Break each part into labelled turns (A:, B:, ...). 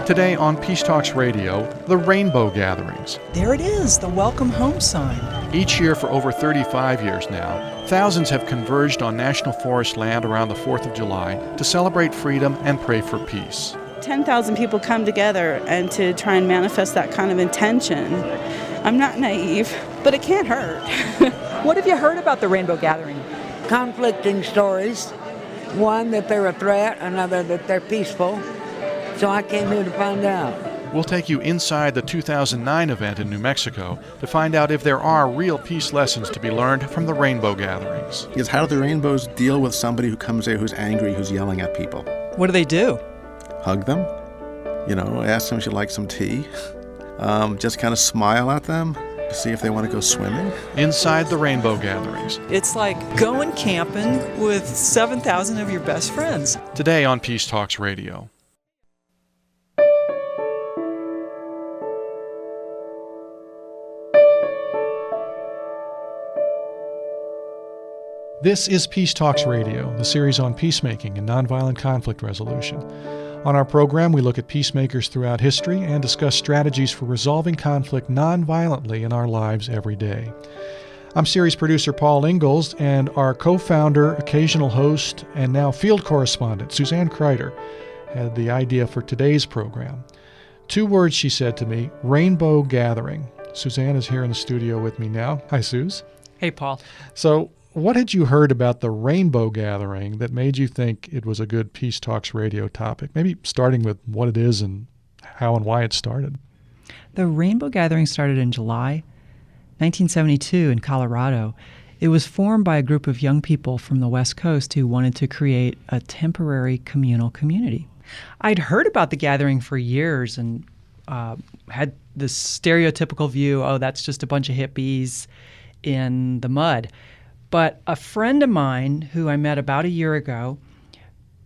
A: Today on Peace Talks Radio, the Rainbow Gatherings.
B: There it is, the welcome home sign.
A: Each year for over 35 years now, thousands have converged on national forest land around the 4th of July to celebrate freedom and pray for peace.
C: 10,000 people come together and to try and manifest that kind of intention. I'm not naive, but it can't hurt.
B: What have you heard about the Rainbow Gathering?
D: Conflicting stories. One, that they're a threat, another, that they're peaceful. So I came here to find out.
A: We'll take you inside the 2009 event in New Mexico to find out if there are real peace lessons to be learned from the Rainbow Gatherings.
E: Is how do the Rainbows deal with somebody who comes there who's angry, who's yelling at people?
B: What do they do?
E: Hug them, ask them if you'd like some tea, just kind of smile at them, see if they want to go swimming.
A: Inside the Rainbow Gatherings.
B: It's like going camping with 7,000 of your best friends.
A: Today on Peace Talks Radio. This is Peace Talks Radio, the series on peacemaking and nonviolent conflict resolution. On our program, we look at peacemakers throughout history and discuss strategies for resolving conflict nonviolently in our lives every day. I'm series producer Paul Ingalls, and our co-founder, occasional host, and now field correspondent, Suzanne Kreider, had the idea for today's program. 2 words she said to me, Rainbow Gathering. Suzanne is here in the studio with me now. Hi, Suze.
B: Hey, Paul.
A: So, what had you heard about the Rainbow Gathering that made you think it was a good Peace Talks Radio topic? Maybe starting with what it is and how and why it started.
F: The Rainbow Gathering started in July 1972 in Colorado. It was formed by a group of young people from the West Coast who wanted to create a temporary communal community. I'd heard about the gathering for years and had this stereotypical view, that's just a bunch of hippies in the mud. But a friend of mine who I met about a year ago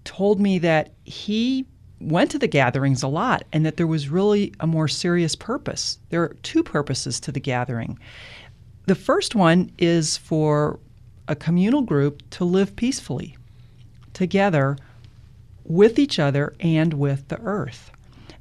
F: told me that he went to the gatherings a lot and that there was really a more serious purpose. There are 2 purposes to the gathering. The first one is for a communal group to live peacefully together with each other and with the earth.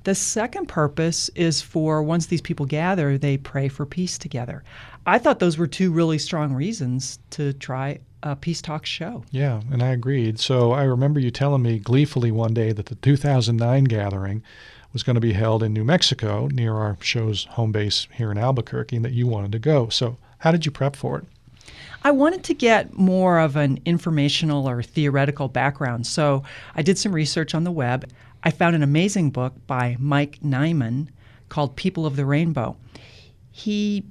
F: The second purpose is for once these people gather, they pray for peace together. I thought those were 2 really strong reasons to try a Peace Talks show.
A: Yeah, and I agreed. So I remember you telling me gleefully one day that the 2009 gathering was going to be held in New Mexico near our show's home base here in Albuquerque and that you wanted to go. So how did you prep for it?
F: I wanted to get more of an informational or theoretical background, so I did some research on the web. I found an amazing book by Mike Nyman called People of the Rainbow. He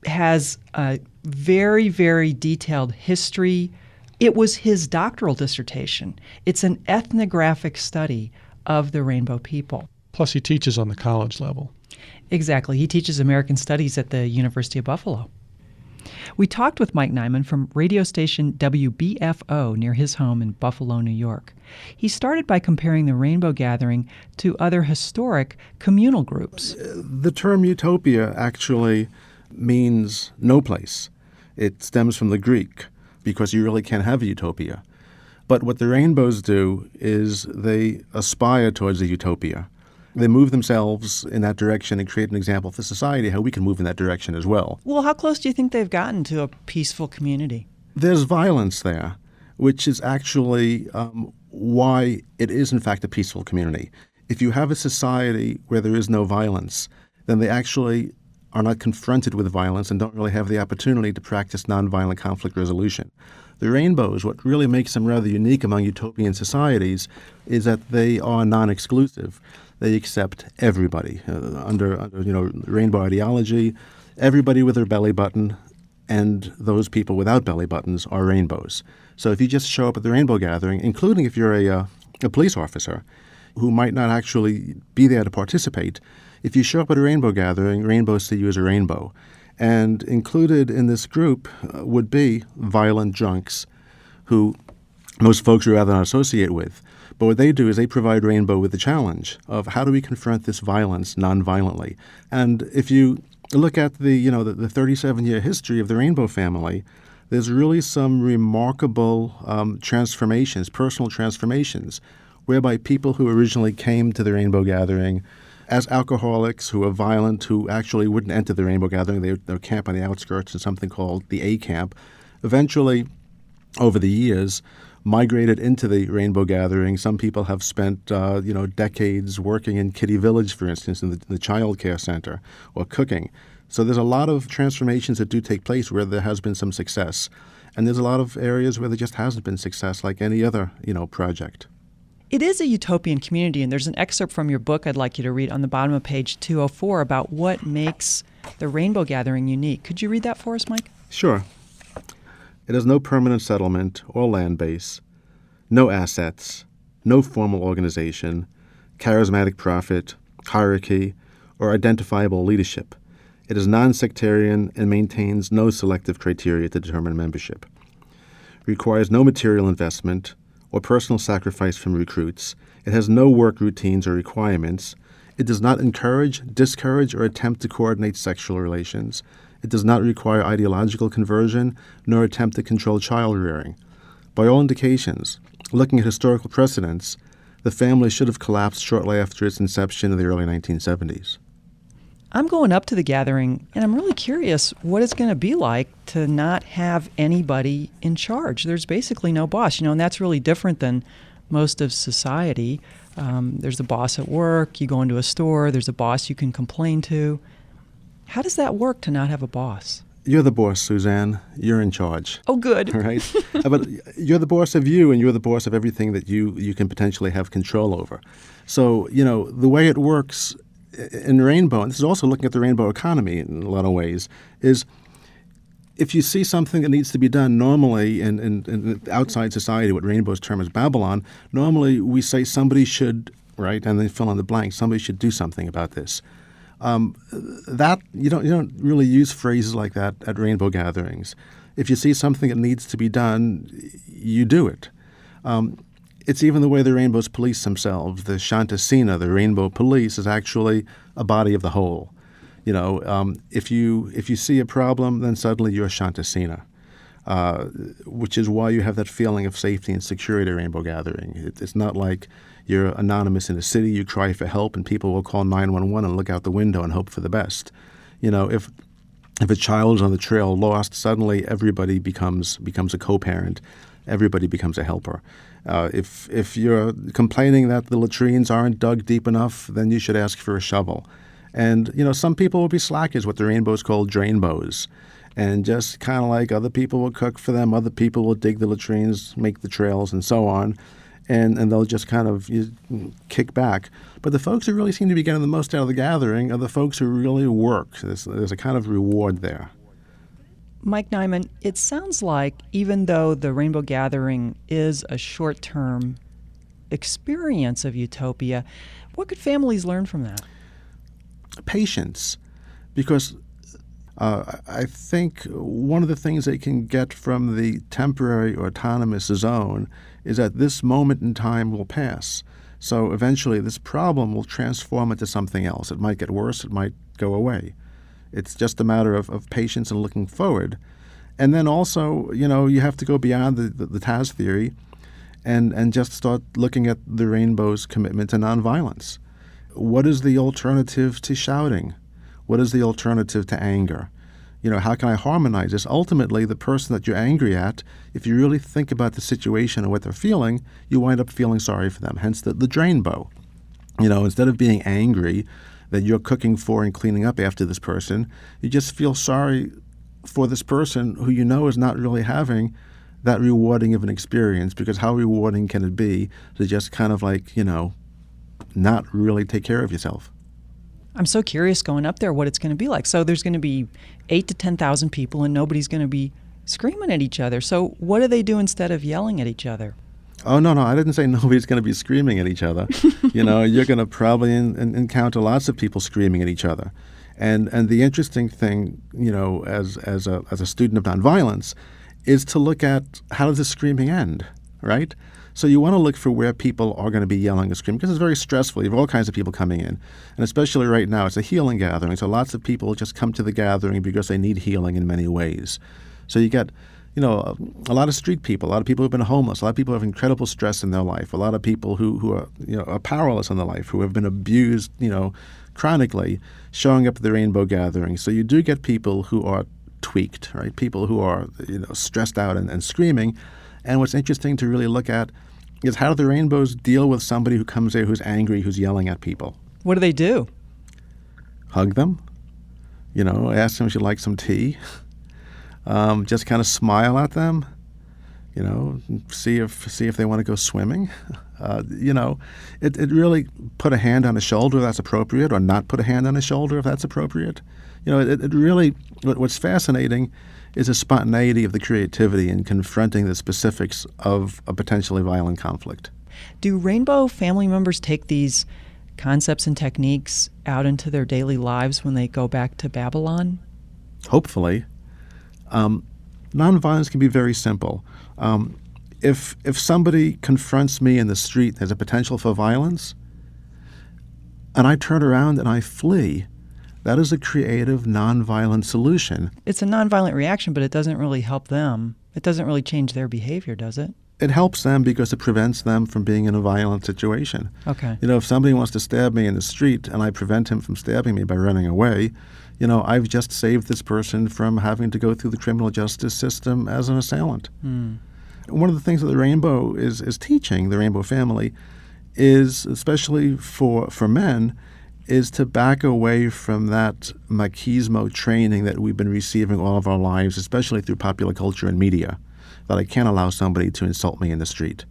F: has a very, very detailed history. It was his doctoral dissertation. It's an ethnographic study of the Rainbow people.
A: Plus he teaches on the college level.
F: Exactly. He teaches American Studies at the University of Buffalo. We talked with Mike Nyman from radio station WBFO near his home in Buffalo, New York. He started by comparing the Rainbow Gathering to other historic communal groups.
E: The term utopia actually means no place. It stems from the Greek because you really can't have a utopia. But what the rainbows do is they aspire towards a utopia. They move themselves in that direction and create an example for society how we can move in that direction as well.
F: Well, how close do you think they've gotten to a peaceful community?
E: There's violence there, which is actually why it is in fact a peaceful community. If you have a society where there is no violence, then they actually are not confronted with violence and don't really have the opportunity to practice nonviolent conflict resolution. The rainbows, what really makes them rather unique among utopian societies is that they are non-exclusive. They accept everybody under rainbow ideology. Everybody with their belly button and those people without belly buttons are rainbows. So if you just show up at the Rainbow Gathering, including if you're a police officer who might not actually be there to participate, if you show up at a Rainbow Gathering, rainbows see you as a rainbow. And included in this group would be violent drunks who most folks would rather not associate with. But what they do is they provide Rainbow with the challenge of how do we confront this violence nonviolently. And if you look at the 37-year history of the Rainbow family, there's really some remarkable transformations, personal transformations. whereby people who originally came to the Rainbow Gathering as alcoholics who are violent, who actually wouldn't enter the Rainbow Gathering, they would camp on the outskirts in something called the A Camp, eventually, over the years, migrated into the Rainbow Gathering. Some people have spent, decades working in Kitty Village, for instance, in the child care center, or cooking. So there's a lot of transformations that do take place where there has been some success. And there's a lot of areas where there just hasn't been success, like any other, project.
F: It is a utopian community, and there's an excerpt from your book I'd like you to read on the bottom of page 204 about what makes the Rainbow Gathering unique. Could you read that for us, Mike?
E: Sure. It has no permanent settlement or land base, no assets, no formal organization, charismatic prophet, hierarchy, or identifiable leadership. It is non-sectarian and maintains no selective criteria to determine membership. Requires no material investment or personal sacrifice from recruits. It has no work routines or requirements. It does not encourage, discourage, or attempt to coordinate sexual relations. It does not require ideological conversion nor attempt to control child rearing. By all indications, looking at historical precedents, the family should have collapsed shortly after its inception in the early 1970s.
F: I'm going up to the gathering, and I'm really curious what it's going to be like to not have anybody in charge. There's basically no boss, and that's really different than most of society. There's a boss at work, you go into a store, there's a boss you can complain to. How does that work to not have a boss?
E: You're the boss, Suzanne. You're in charge.
F: Oh, good.
E: Right? But you're the boss of you, and you're the boss of everything that you can potentially have control over. So, the way it works in Rainbow, and this is also looking at the Rainbow economy in a lot of ways, is if you see something that needs to be done normally in outside society, what Rainbow's term is Babylon, normally we say somebody should, right, and then fill in the blank, somebody should do something about this. That you don't really use phrases like that at Rainbow gatherings. If you see something that needs to be done, you do it. It's even the way the Rainbows police themselves. The Shantasena, the Rainbow Police, is actually a body of the whole. If you see a problem, then suddenly you're Shantasena, which is why you have that feeling of safety and security at a Rainbow Gathering. It's not like you're anonymous in a city, you cry for help, and people will call 911 and look out the window and hope for the best. If a child is on the trail lost, suddenly everybody becomes a co-parent. Everybody becomes a helper. If you're complaining that the latrines aren't dug deep enough, then you should ask for a shovel. And, some people will be slackers, what the Rainbows call drainbows. And just kind of like other people will cook for them, other people will dig the latrines, make the trails, and so on. And they'll just kind of kick back. But the folks who really seem to be getting the most out of the gathering are the folks who really work. There's a kind of reward there.
F: Mike Nyman, it sounds like even though the Rainbow Gathering is a short-term experience of utopia, what could families learn from that?
E: Patience. Because I think one of the things they can get from the temporary autonomous zone is that this moment in time will pass. So eventually this problem will transform into something else. It might get worse. It might go away. It's just a matter of patience and looking forward. And then also, you have to go beyond the Taz theory and just start looking at the Rainbow's commitment to nonviolence. What is the alternative to shouting? What is the alternative to anger? How can I harmonize this? Ultimately, the person that you're angry at, if you really think about the situation and what they're feeling, you wind up feeling sorry for them, hence the drainbow. Instead of being angry that you're cooking for and cleaning up after this person, you just feel sorry for this person who is not really having that rewarding of an experience, because how rewarding can it be to just kind of not really take care of yourself?
F: I'm so curious going up there what it's going to be like. So there's going to be 8,000 to 10,000 people, and nobody's going to be screaming at each other. So what do they do instead of yelling at each other?
E: Oh, no, I didn't say nobody's going to be screaming at each other. You're going to probably encounter lots of people screaming at each other. And the interesting thing, as a student of nonviolence, is to look at how does the screaming end, right? So you want to look for where people are going to be yelling and screaming, because it's very stressful. You have all kinds of people coming in. And especially right now, it's a healing gathering. So lots of people just come to the gathering because they need healing in many ways. So you get a lot of street people, a lot of people who've been homeless, a lot of people who have incredible stress in their life, a lot of people who are, are powerless in their life, who have been abused, chronically, showing up at the Rainbow Gathering. So you do get people who are tweaked, right? People who are, stressed out and screaming. And what's interesting to really look at is how do the Rainbows deal with somebody who comes there who's angry, who's yelling at people?
F: What do they do?
E: Hug them, ask them if you'd like some tea, just kind of smile at them, see if they want to go swimming. It really put a hand on a shoulder if that's appropriate, or not put a hand on a shoulder if that's appropriate. It really, what's fascinating is the spontaneity of the creativity in confronting the specifics of a potentially violent conflict.
F: Do Rainbow family members take these concepts and techniques out into their daily lives when they go back to Babylon?
E: Hopefully. Nonviolence can be very simple. If somebody confronts me in the street, there's a potential for violence, and I turn around and I flee, that is a creative, nonviolent solution.
F: It's a nonviolent reaction, but it doesn't really help them. It doesn't really change their behavior, does it?
E: It helps them because it prevents them from being in a violent situation.
F: Okay.
E: If somebody wants to stab me in the street and I prevent him from stabbing me by running away, I've just saved this person from having to go through the criminal justice system as an assailant. One of the things that the Rainbow is teaching, the Rainbow family, is, especially for men, is to back away from that machismo training that we've been receiving all of our lives, especially through popular culture and media, that I can't allow somebody to insult me in the street,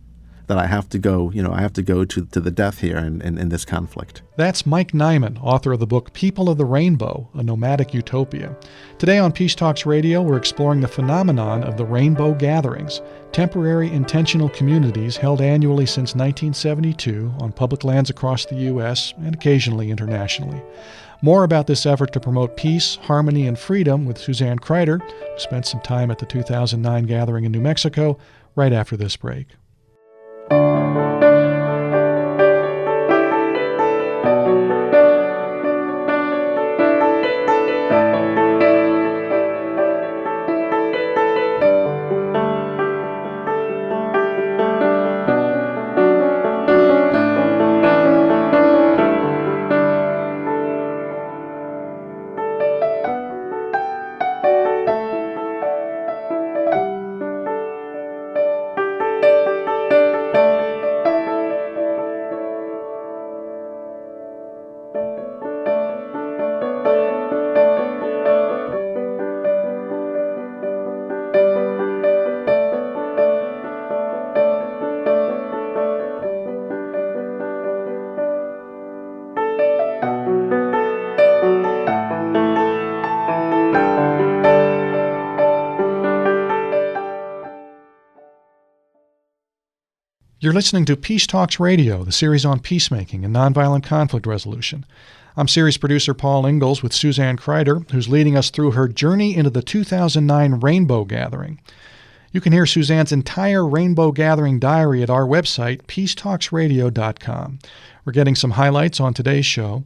E: that I have to go, to the death here in this conflict.
A: That's Mike Nyman, author of the book People of the Rainbow, A Nomadic Utopia. Today on Peace Talks Radio, we're exploring the phenomenon of the Rainbow Gatherings, temporary intentional communities held annually since 1972 on public lands across the U.S. and occasionally internationally. More about this effort to promote peace, harmony, and freedom with Suzanne Kryder, who spent some time at the 2009 gathering in New Mexico, right after this break. You're listening to Peace Talks Radio, the series on peacemaking and nonviolent conflict resolution. I'm series producer Paul Ingalls with Suzanne Kryder, who's leading us through her journey into the 2009 Rainbow Gathering. You can hear Suzanne's entire Rainbow Gathering diary at our website, peacetalksradio.com. We're getting some highlights on today's show.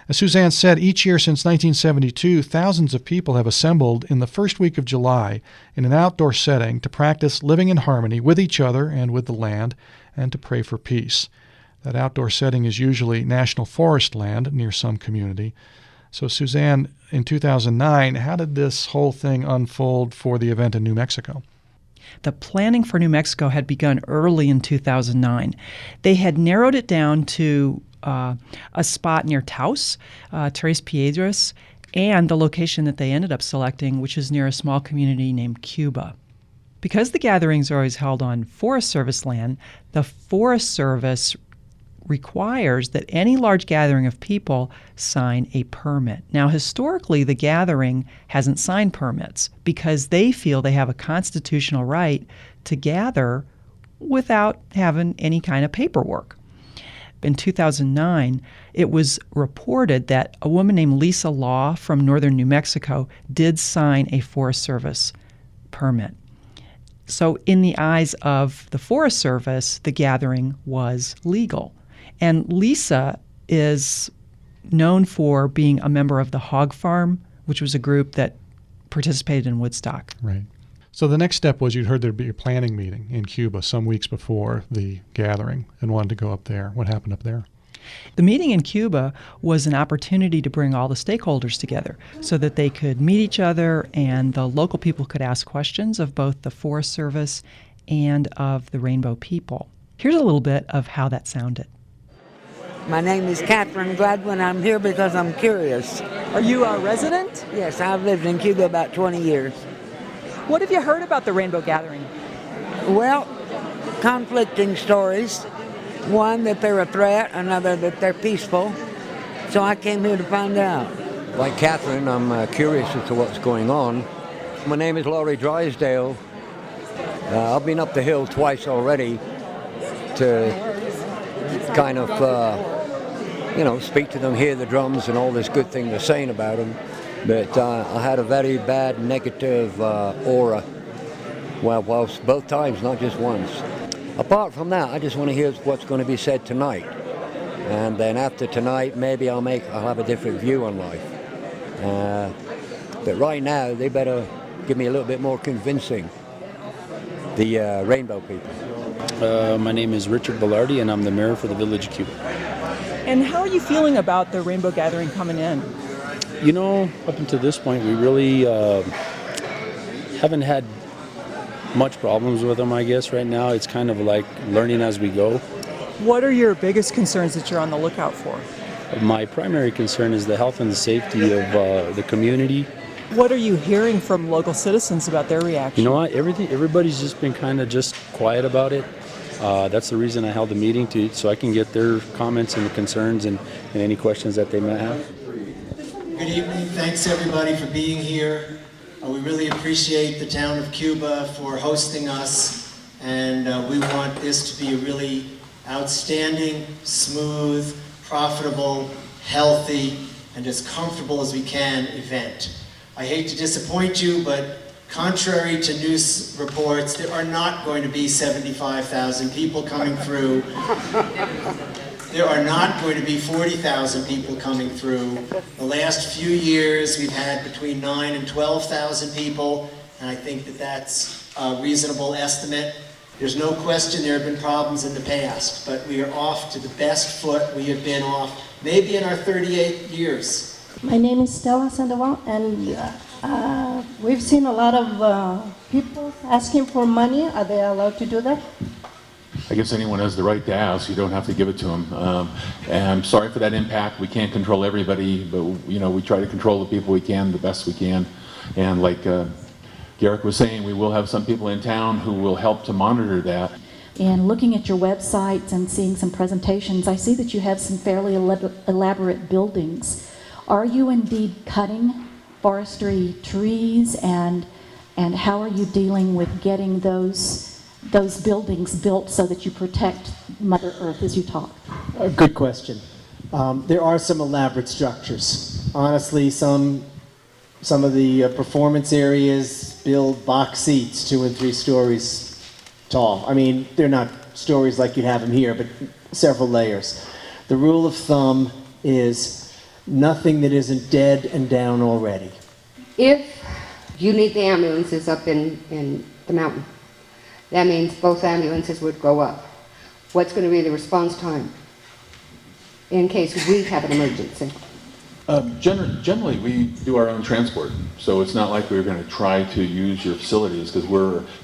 A: As Suzanne said, each year since 1972, thousands of people have assembled in the first week of July in an outdoor setting to practice living in harmony with each other and with the land, and to pray for peace. That outdoor setting is usually national forest land near some community. So Suzanne, in 2009, how did this whole thing unfold for the event in New Mexico?
F: The planning for New Mexico had begun early in 2009. They had narrowed it down to a spot near Taos, Tres Piedras, and the location that they ended up selecting, which is near a small community named Cuba. Because the gatherings are always held on Forest Service land, the Forest Service requires that any large gathering of people sign a permit. Now, historically, the gathering hasn't signed permits because they feel they have a constitutional right to gather without having any kind of paperwork. In 2009, it was reported that a woman named Lisa Law from northern New Mexico did sign a Forest Service permit. So in the eyes of the Forest Service, the gathering was legal. And Lisa is known for being a member of the Hog Farm, which was a group that participated in Woodstock.
A: Right. So the next step was you'd heard there'd be a planning meeting in Cuba some weeks before the gathering and wanted to go up there. What happened up there?
F: The meeting in Cuba was an opportunity to bring all the stakeholders together so that they could meet each other and the local people could ask questions of both the Forest Service and of the Rainbow people. Here's a little bit of how that sounded.
D: My name is Catherine Gladwin. I'm here because I'm curious.
B: Are you a resident?
D: Yes, I've lived in Cuba about 20 years.
B: What have you heard about the Rainbow Gathering?
D: Well, conflicting stories. One, that they're a threat, another, that they're peaceful. So I came here to find out.
G: Like Catherine, I'm curious as to what's going on. My name is Laurie Drysdale. I've been up the hill twice already to kind of, speak to them, hear the drums and all this good thing they're saying about them. But I had a very bad negative aura, well, both times, not just once. Apart from that, I just want to hear what's going to be said tonight. And then after tonight, maybe I'll have a different view on life. But right now, they better give me a little bit more convincing, the Rainbow people.
H: My name is Richard Bellardi, and I'm the mayor for the Village of Cuba.
B: And how are you feeling about the Rainbow Gathering coming in?
H: Up until this point, we really haven't had much problems with them, I guess, right now. It's kind of like learning as we go.
B: What are your biggest concerns that you're on the lookout for?
H: My primary concern is the health and the safety of the community.
B: What are you hearing from local citizens about their reaction?
H: You know what? Everybody's just been kind of just quiet about it. That's the reason I held the meeting, so I can get their comments and concerns and any questions that they might have.
I: Good evening. Thanks everybody for being here. We really appreciate the town of Cuba for hosting us, and we want this to be a really outstanding, smooth, profitable, healthy, and as comfortable as we can event. I hate to disappoint you, but contrary to news reports, there are not going to be 75,000 people coming through. There are not going to be 40,000 people coming through. The last few years, we've had between 9,000 and 12,000 people, and I think that that's a reasonable estimate. There's no question there have been problems in the past, but we are off to the best foot we have been off, maybe in our 38 years.
J: My name is Stella Sandoval, and we've seen a lot of people asking for money. Are they allowed to do that?
K: I guess anyone has the right to ask. You don't have to give it to them. And I'm sorry for that impact. We can't control everybody, but we try to control the people we can the best we can. And like Garrick was saying, we will have some people in town who will help to monitor that.
J: And looking at your websites and seeing some presentations, I see that you have some fairly elaborate buildings. Are you indeed cutting forestry trees, and how are you dealing with getting those buildings built so that you protect Mother Earth as you talk?
L: Good question. There are some elaborate structures. Honestly, some of the performance areas build box seats 2 and 3 stories tall. I mean, they're not stories like you'd have them here, but several layers. The rule of thumb is nothing that isn't dead and down already.
M: If you need the ambulances up in the mountain, that means both ambulances would go up. What's going to be the response time in case we have an emergency?
K: Generally, we do our own transport, so it's not like we're going to try to use your facilities, because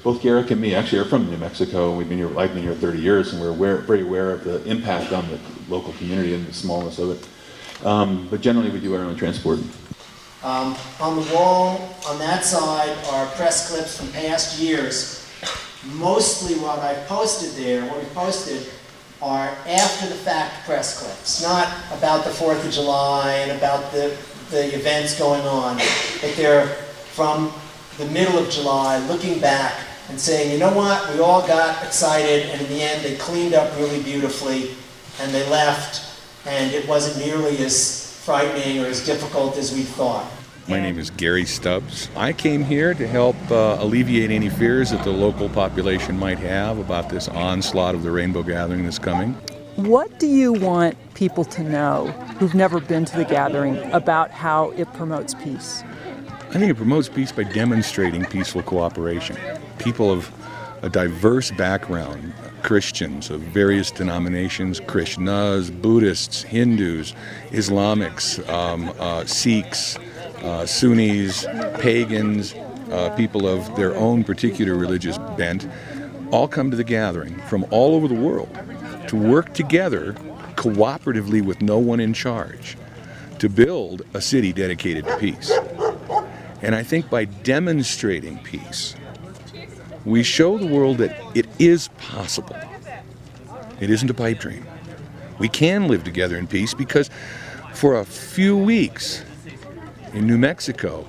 K: both Garrick and me actually are from New Mexico, and I've been here 30 years, and we're very aware of the impact on the local community and the smallness of it. But generally, we do our own transport.
I: On the wall on that side are press clips from past years. Mostly what I've posted there, what we've posted, are after the fact press clips, not about the 4th of July and about the events going on, but they're from the middle of July, looking back and saying, you know what, we all got excited, and in the end they cleaned up really beautifully, and they left, and it wasn't nearly as frightening or as difficult as we thought.
N: My name is Gary Stubbs. I came here to help alleviate any fears that the local population might have about this onslaught of the Rainbow Gathering that's coming.
B: What do you want people to know who've never been to the gathering about how it promotes peace?
N: I think it promotes peace by demonstrating peaceful cooperation. People of a diverse background, Christians of various denominations, Krishnas, Buddhists, Hindus, Islamics, Sikhs, Sunnis, pagans, people of their own particular religious bent, all come to the gathering from all over the world to work together cooperatively with no one in charge to build a city dedicated to peace. And I think by demonstrating peace, we show the world that it is possible. It isn't a pipe dream. We can live together in peace because for a few weeks in New Mexico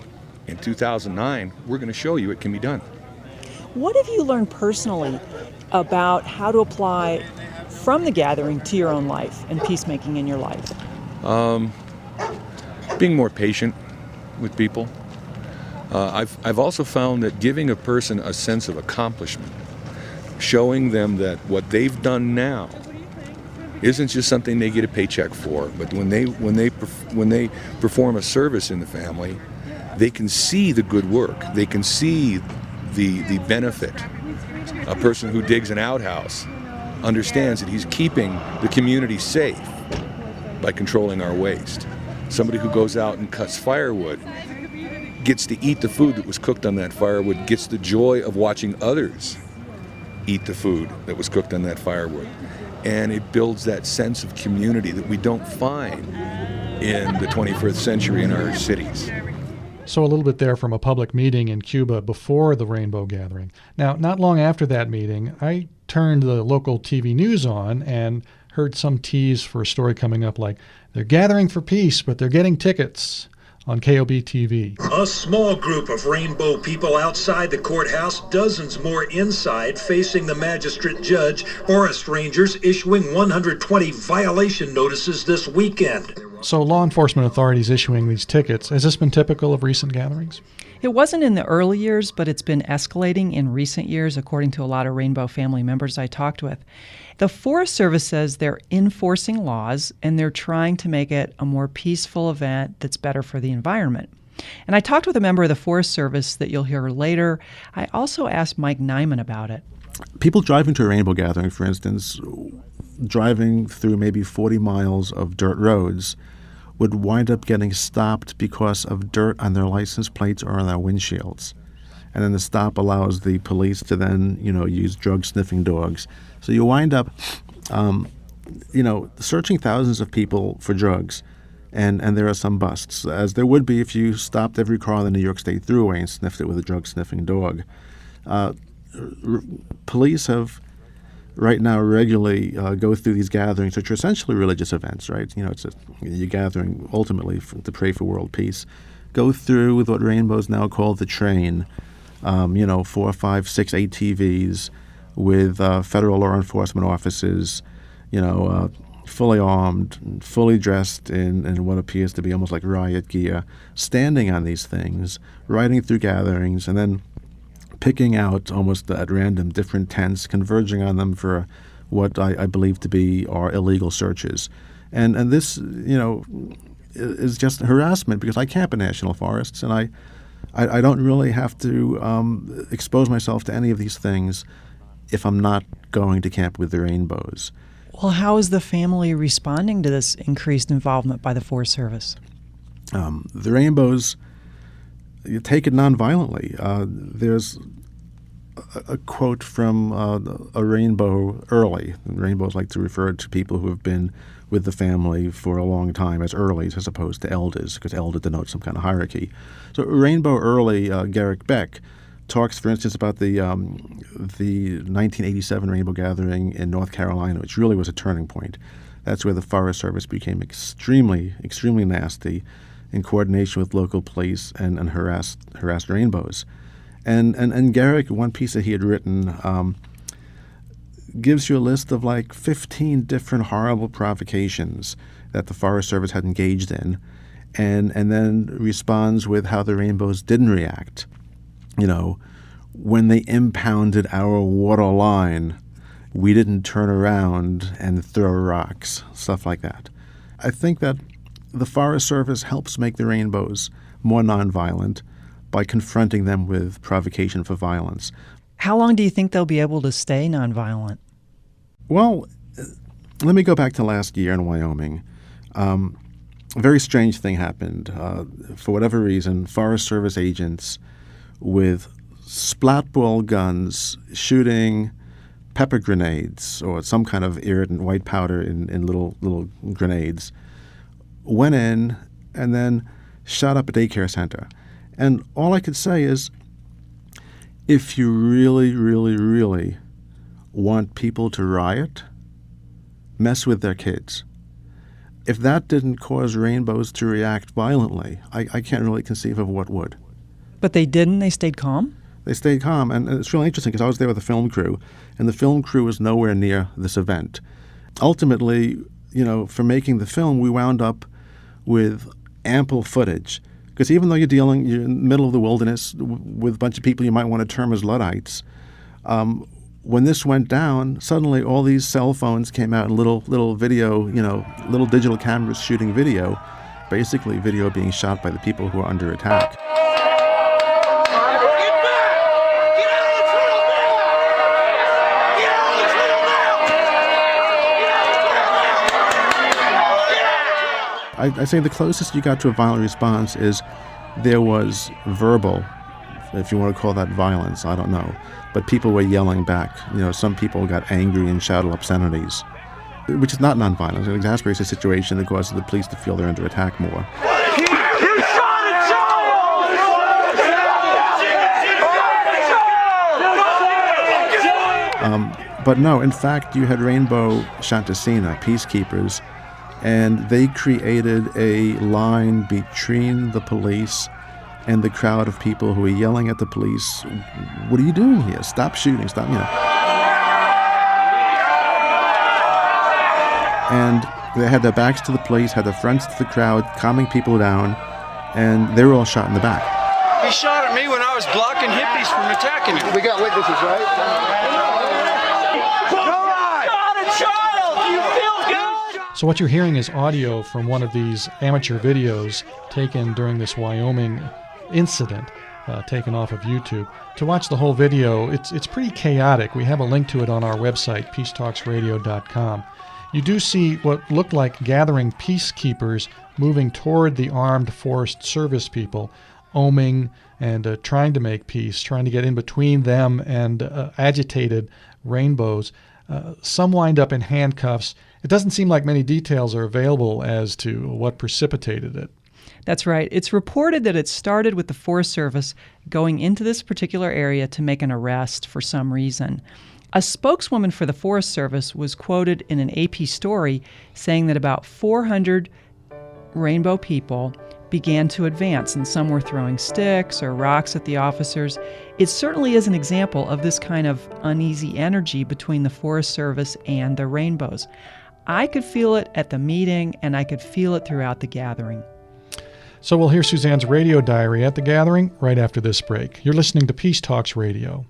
N: in 2009, we're going to show you it can be done.
B: What have you learned personally about how to apply from the gathering to your own life and peacemaking in your life?
N: Being more patient with people. I've also found that giving a person a sense of accomplishment, showing them that what they've done now isn't just something they get a paycheck for, but when they perform a service in the family, they can see the good work. They can see the benefit. A person who digs an outhouse understands that he's keeping the community safe by controlling our waste. Somebody who goes out and cuts firewood gets to eat the food that was cooked on that firewood, gets the joy of watching others eat the food that was cooked on that firewood. And it builds that sense of community that we don't find in the 21st century in our cities.
A: So a little bit there from a public meeting in Cuba before the Rainbow Gathering. Now, not long after that meeting, I turned the local TV news on and heard some tease for a story coming up like, they're gathering for peace, but they're getting tickets on KOB TV.
O: A small group of Rainbow people outside the courthouse, dozens more inside, facing the magistrate judge. Forest rangers issuing 120 violation notices this weekend.
A: So law enforcement authorities issuing these tickets, has this been typical of recent gatherings?
F: It wasn't in the early years, but it's been escalating in recent years, according to a lot of Rainbow family members I talked with. The Forest Service says they're enforcing laws and they're trying to make it a more peaceful event that's better for the environment. And I talked with a member of the Forest Service that you'll hear later. I also asked Mike Nyman about it.
E: People driving to a Rainbow Gathering, for instance, driving through maybe 40 miles of dirt roads, would wind up getting stopped because of dirt on their license plates or on their windshields. And then the stop allows the police to then, use drug-sniffing dogs. So you wind up, searching thousands of people for drugs, and there are some busts, as there would be if you stopped every car on the New York State Thruway and sniffed it with a drug-sniffing dog. Police have right now regularly go through these gatherings, which are essentially religious events, right? You're gathering ultimately to pray for world peace. Go through with what Rainbow's now called the train, 4, 5, 6 ATVs with federal law enforcement officers, fully armed, fully dressed in what appears to be almost like riot gear, standing on these things, riding through gatherings, and then picking out almost at random different tents, converging on them for what I believe to be are illegal searches. And this, is just harassment because I camp in national forests and I don't really have to expose myself to any of these things if I'm not going to camp with the Rainbows.
F: Well, how is the family responding to this increased involvement by the Forest Service?
E: The Rainbows, you take it nonviolently. There's a quote from a Rainbow early. Rainbows like to refer to people who have been with the family for a long time as earlies as opposed to elders, because elder denotes some kind of hierarchy. So Rainbow early, Garrick Beck, talks, for instance, about the 1987 Rainbow Gathering in North Carolina, which really was a turning point. That's where the Forest Service became extremely, extremely nasty in coordination with local police and harassed Rainbows. And Garrick, one piece that he had written, gives you a list of like 15 different horrible provocations that the Forest Service had engaged in, and then responds with how the Rainbows didn't react. When they impounded our water line, we didn't turn around and throw rocks, stuff like that. I think that the Forest Service helps make the Rainbows more nonviolent. by confronting them with provocation for violence.
F: How long do you think they'll be able to stay nonviolent?
E: Well, let me go back to last year in Wyoming. A very strange thing happened. For whatever reason, Forest Service agents with splat-ball guns shooting pepper grenades or some kind of irritant white powder in little grenades went in and then shot up a daycare center. And all I could say is, if you really, really, really want people to riot, mess with their kids. If that didn't cause rainbows to react violently, I can't really conceive of what would.
F: But they didn't? They stayed calm?
E: They stayed calm, and it's really interesting because I was there with the film crew, and the film crew was nowhere near this event. Ultimately, for making the film, we wound up with ample footage, because even though you're in the middle of the wilderness with a bunch of people you might want to term as Luddites, when this went down, suddenly all these cell phones came out and little video, little digital cameras shooting video, basically video being shot by the people who are under attack. I say the closest you got to a violent response is there was verbal, if you want to call that violence, I don't know. But people were yelling back. Some people got angry and shouted obscenities, which is not nonviolence. It exasperates the situation and causes the police to feel they're under attack more. But no, in fact, you had Rainbow Shantasina, peacekeepers, and they created a line between the police and the crowd of people who were yelling at the police, "What are you doing here? Stop shooting, stop," And they had their backs to the police, had their fronts to the crowd, calming people down, and they were all shot in the back.
P: He shot at me when I was blocking hippies from attacking him.
Q: We got witnesses, right?
A: So what you're hearing is audio from one of these amateur videos taken during this Wyoming incident, taken off of YouTube. To watch the whole video, it's pretty chaotic. We have a link to it on our website, peacetalksradio.com. You do see what looked like gathering peacekeepers moving toward the armed Forest Service people, oming and trying to make peace, trying to get in between them and agitated rainbows. Some wind up in handcuffs. It doesn't seem like many details are available as to what precipitated it.
F: That's right. It's reported that it started with the Forest Service going into this particular area to make an arrest for some reason. A spokeswoman for the Forest Service was quoted in an AP story saying that about 400 rainbow people began to advance, and some were throwing sticks or rocks at the officers. It certainly is an example of this kind of uneasy energy between the Forest Service and the rainbows. I could feel it at the meeting, and I could feel it throughout the gathering.
A: So we'll hear Suzanne's radio diary at the gathering right after this break. You're listening to Peace Talks Radio.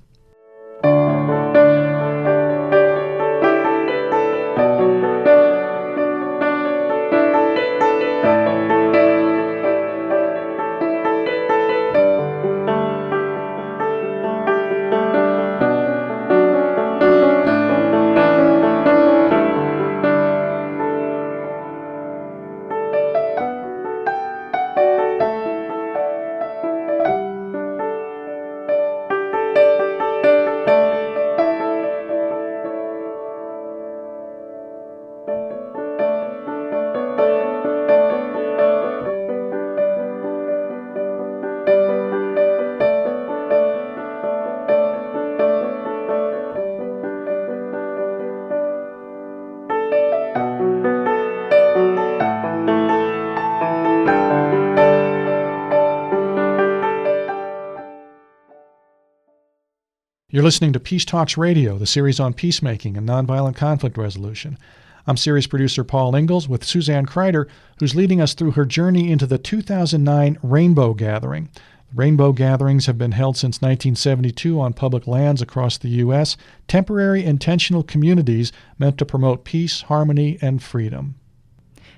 A: You're listening to Peace Talks Radio, the series on peacemaking and nonviolent conflict resolution. I'm series producer Paul Ingalls with Suzanne Kreider, who's leading us through her journey into the 2009 Rainbow Gathering. Rainbow gatherings have been held since 1972 on public lands across the U.S., temporary intentional communities meant to promote peace, harmony, and freedom.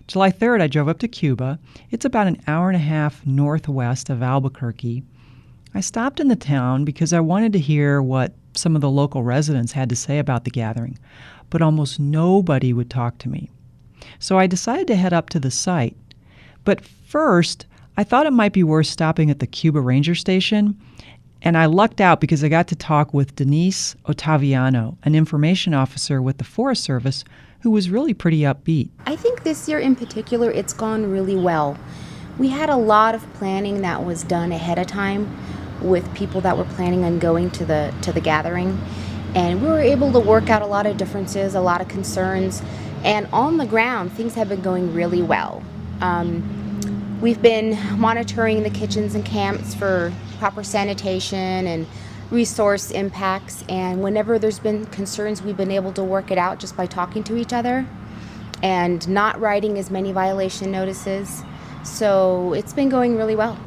F: July 3rd, I drove up to Cuba. It's about an hour and a half northwest of Albuquerque. I stopped in the town because I wanted to hear what some of the local residents had to say about the gathering, but almost nobody would talk to me. So I decided to head up to the site. But first, I thought it might be worth stopping at the Cuba Ranger Station, and I lucked out because I got to talk with Denise Ottaviano, an information officer with the Forest Service, who was really pretty upbeat.
R: I think this year in particular, it's gone really well. We had a lot of planning that was done ahead of time with people that were planning on going to the gathering, and we were able to work out a lot of differences, a lot of concerns, and on the ground, things have been going really well. We've been monitoring the kitchens and camps for proper sanitation and resource impacts, and whenever there's been concerns, we've been able to work it out just by talking to each other and not writing as many violation notices. So it's been going really well.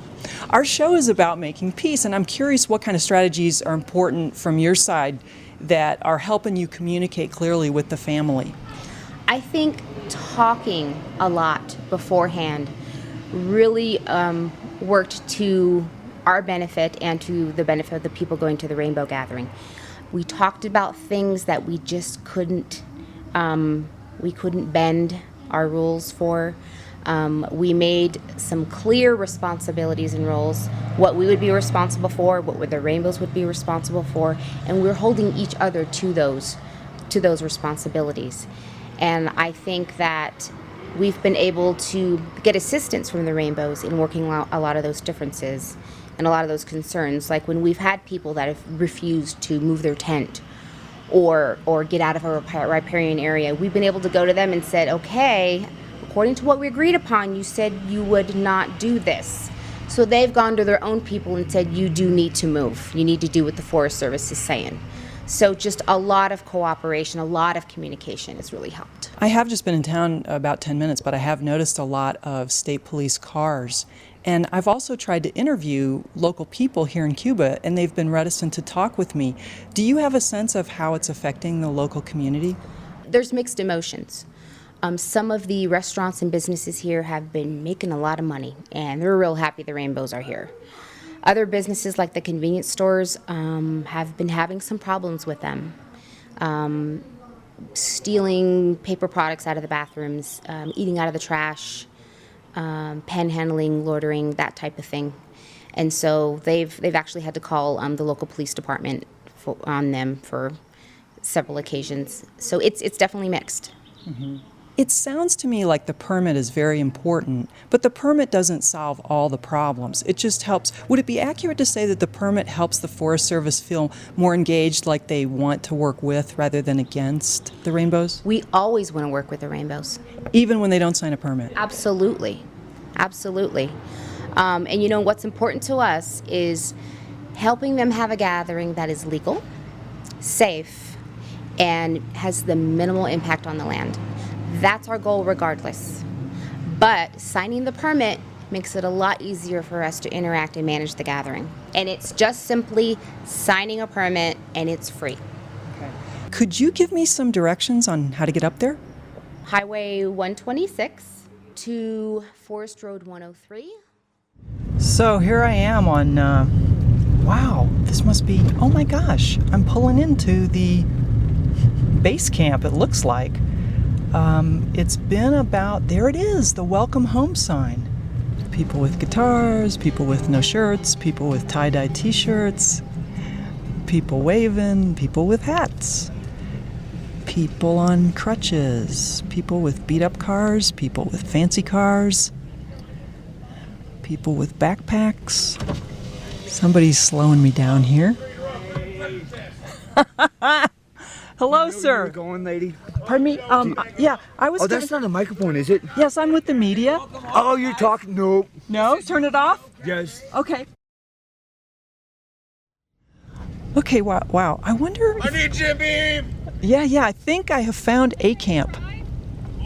B: Our show is about making peace, and I'm curious what kind of strategies are important from your side that are helping you communicate clearly with the family.
R: I think talking a lot beforehand really worked to our benefit and to the benefit of the people going to the Rainbow Gathering. We talked about things that we just couldn't bend our rules for. We made some clear responsibilities and roles, what we would be responsible for, what the Rainbows would be responsible for, and we're holding each other to those responsibilities. And I think that we've been able to get assistance from the Rainbows in working out a lot of those differences and a lot of those concerns. Like when we've had people that have refused to move their tent or get out of a riparian area, we've been able to go to them and said, okay, according to what we agreed upon, you said you would not do this. So they've gone to their own people and said, you do need to move. You need to do what the Forest Service is saying. So just a lot of cooperation, a lot of communication has really helped.
B: I have just been in town about 10 minutes, but I have noticed a lot of state police cars. And I've also tried to interview local people here in Cuba, and they've been reticent to talk with me. Do you have a sense of how it's affecting the local community?
R: There's mixed emotions. Some of the restaurants and businesses here have been making a lot of money, and they're real happy the Rainbows are here. Other businesses like the convenience stores have been having some problems with them. Stealing paper products out of the bathrooms, eating out of the trash, panhandling, loitering, that type of thing. And so they've actually had to call the local police department on them for several occasions. So it's definitely mixed.
B: Mm-hmm. It sounds to me like the permit is very important, but the permit doesn't solve all the problems. It just helps. Would it be accurate to say that the permit helps the Forest Service feel more engaged, like they want to work with rather than against the Rainbows?
R: We always want to work with the Rainbows.
B: Even when they don't sign a permit?
R: Absolutely. Absolutely. And you know, what's important to us is helping them have a gathering that is legal, safe, and has the minimal impact on the land. That's our goal regardless. But signing the permit makes it a lot easier for us to interact and manage the gathering. And it's just simply signing a permit, and it's free.
B: Okay. Could you give me some directions on how to get up there?
R: Highway 126 to Forest Road 103.
F: So here I am on, wow, this must be, oh my gosh, I'm pulling into the base camp, it looks like. It's been about, there it is, the welcome home sign. People with guitars, people with no shirts, people with tie-dye t-shirts, people waving, people with hats, people on crutches, people with beat-up cars, people with fancy cars, people with backpacks. Somebody's slowing me down here. Hello, sir.
Q: Where are you going, lady?
F: Pardon me? Yeah, I was.
Q: Oh, that's not a microphone, is it?
F: Yes, I'm with the media.
Q: Oh, you're talking? No.
F: No? Turn it off?
Q: Yes.
F: Okay. Okay, wow. I wonder.
Q: I need Jimmy!
F: Yeah, I think I have found a camp.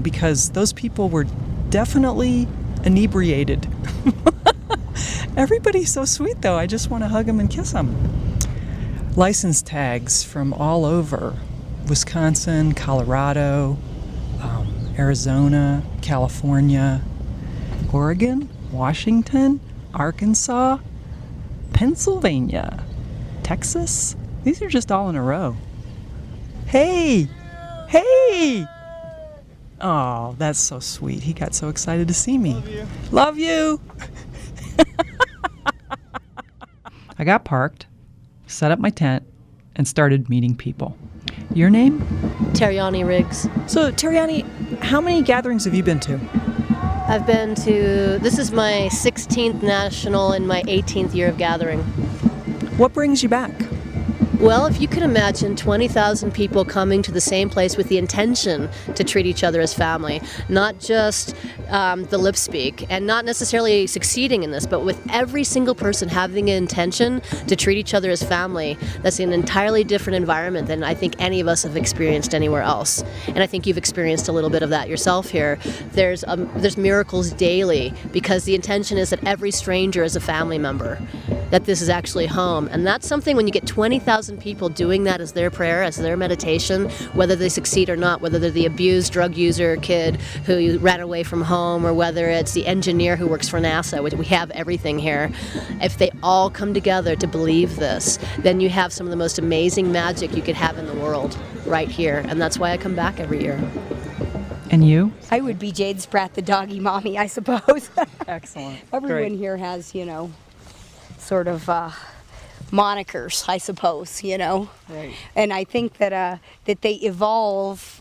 F: Because those people were definitely inebriated. Everybody's so sweet, though. I just want to hug them and kiss them. License tags from all over. Wisconsin, Colorado, Arizona, California, Oregon, Washington, Arkansas, Pennsylvania, Texas. These are just all in a row. Hey! Hey! Oh, that's so sweet. He got so excited to see me. Love you! I got parked, set up my tent, and started meeting people. Your name?
S: Terriani Riggs.
B: So, Terriani, how many gatherings have you been to?
S: I've been to, this is my 16th national and my 18th year of gathering.
B: What brings you back?
S: Well, if you can imagine 20,000 people coming to the same place with the intention to treat each other as family, not just the lip speak, and not necessarily succeeding in this, but with every single person having an intention to treat each other as family, that's an entirely different environment than I think any of us have experienced anywhere else. And I think you've experienced a little bit of that yourself here. There's miracles daily because the intention is that every stranger is a family member, that this is actually home. And that's something when you get 20,000 people doing that as their prayer, as their meditation, whether they succeed or not, whether they're the abused drug user kid who ran away from home, or whether it's the engineer who works for NASA, which we have everything here. If they all come together to believe this, then you have some of the most amazing magic you could have in the world right here. And that's why I come back every year.
F: And you?
T: I would be Jade Spratt, the doggy mommy, I suppose.
F: Excellent.
T: Everyone
F: Great.
T: here has, sort of monikers, I suppose,
F: Right.
T: And I think that they evolve.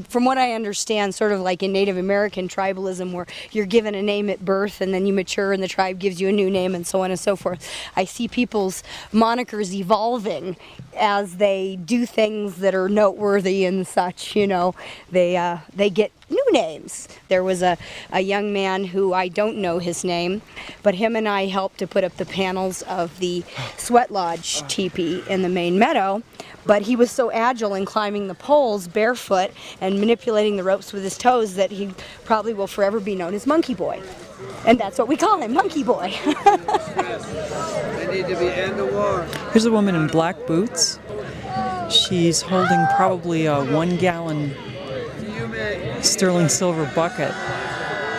T: From what I understand, sort of like in Native American tribalism, where you're given a name at birth and then you mature and the tribe gives you a new name and so on and so forth. I see people's monikers evolving as they do things that are noteworthy and such, They get new names. There was a young man who I don't know his name, but him and I helped to put up the panels of the Sweat Lodge teepee in the main meadow. But he was so agile in climbing the poles barefoot and manipulating the ropes with his toes that he probably will forever be known as Monkey Boy. And that's what we call him, Monkey Boy.
Q: They need to be end the war.
B: Here's a woman in black boots. She's holding probably a 1-gallon sterling silver bucket.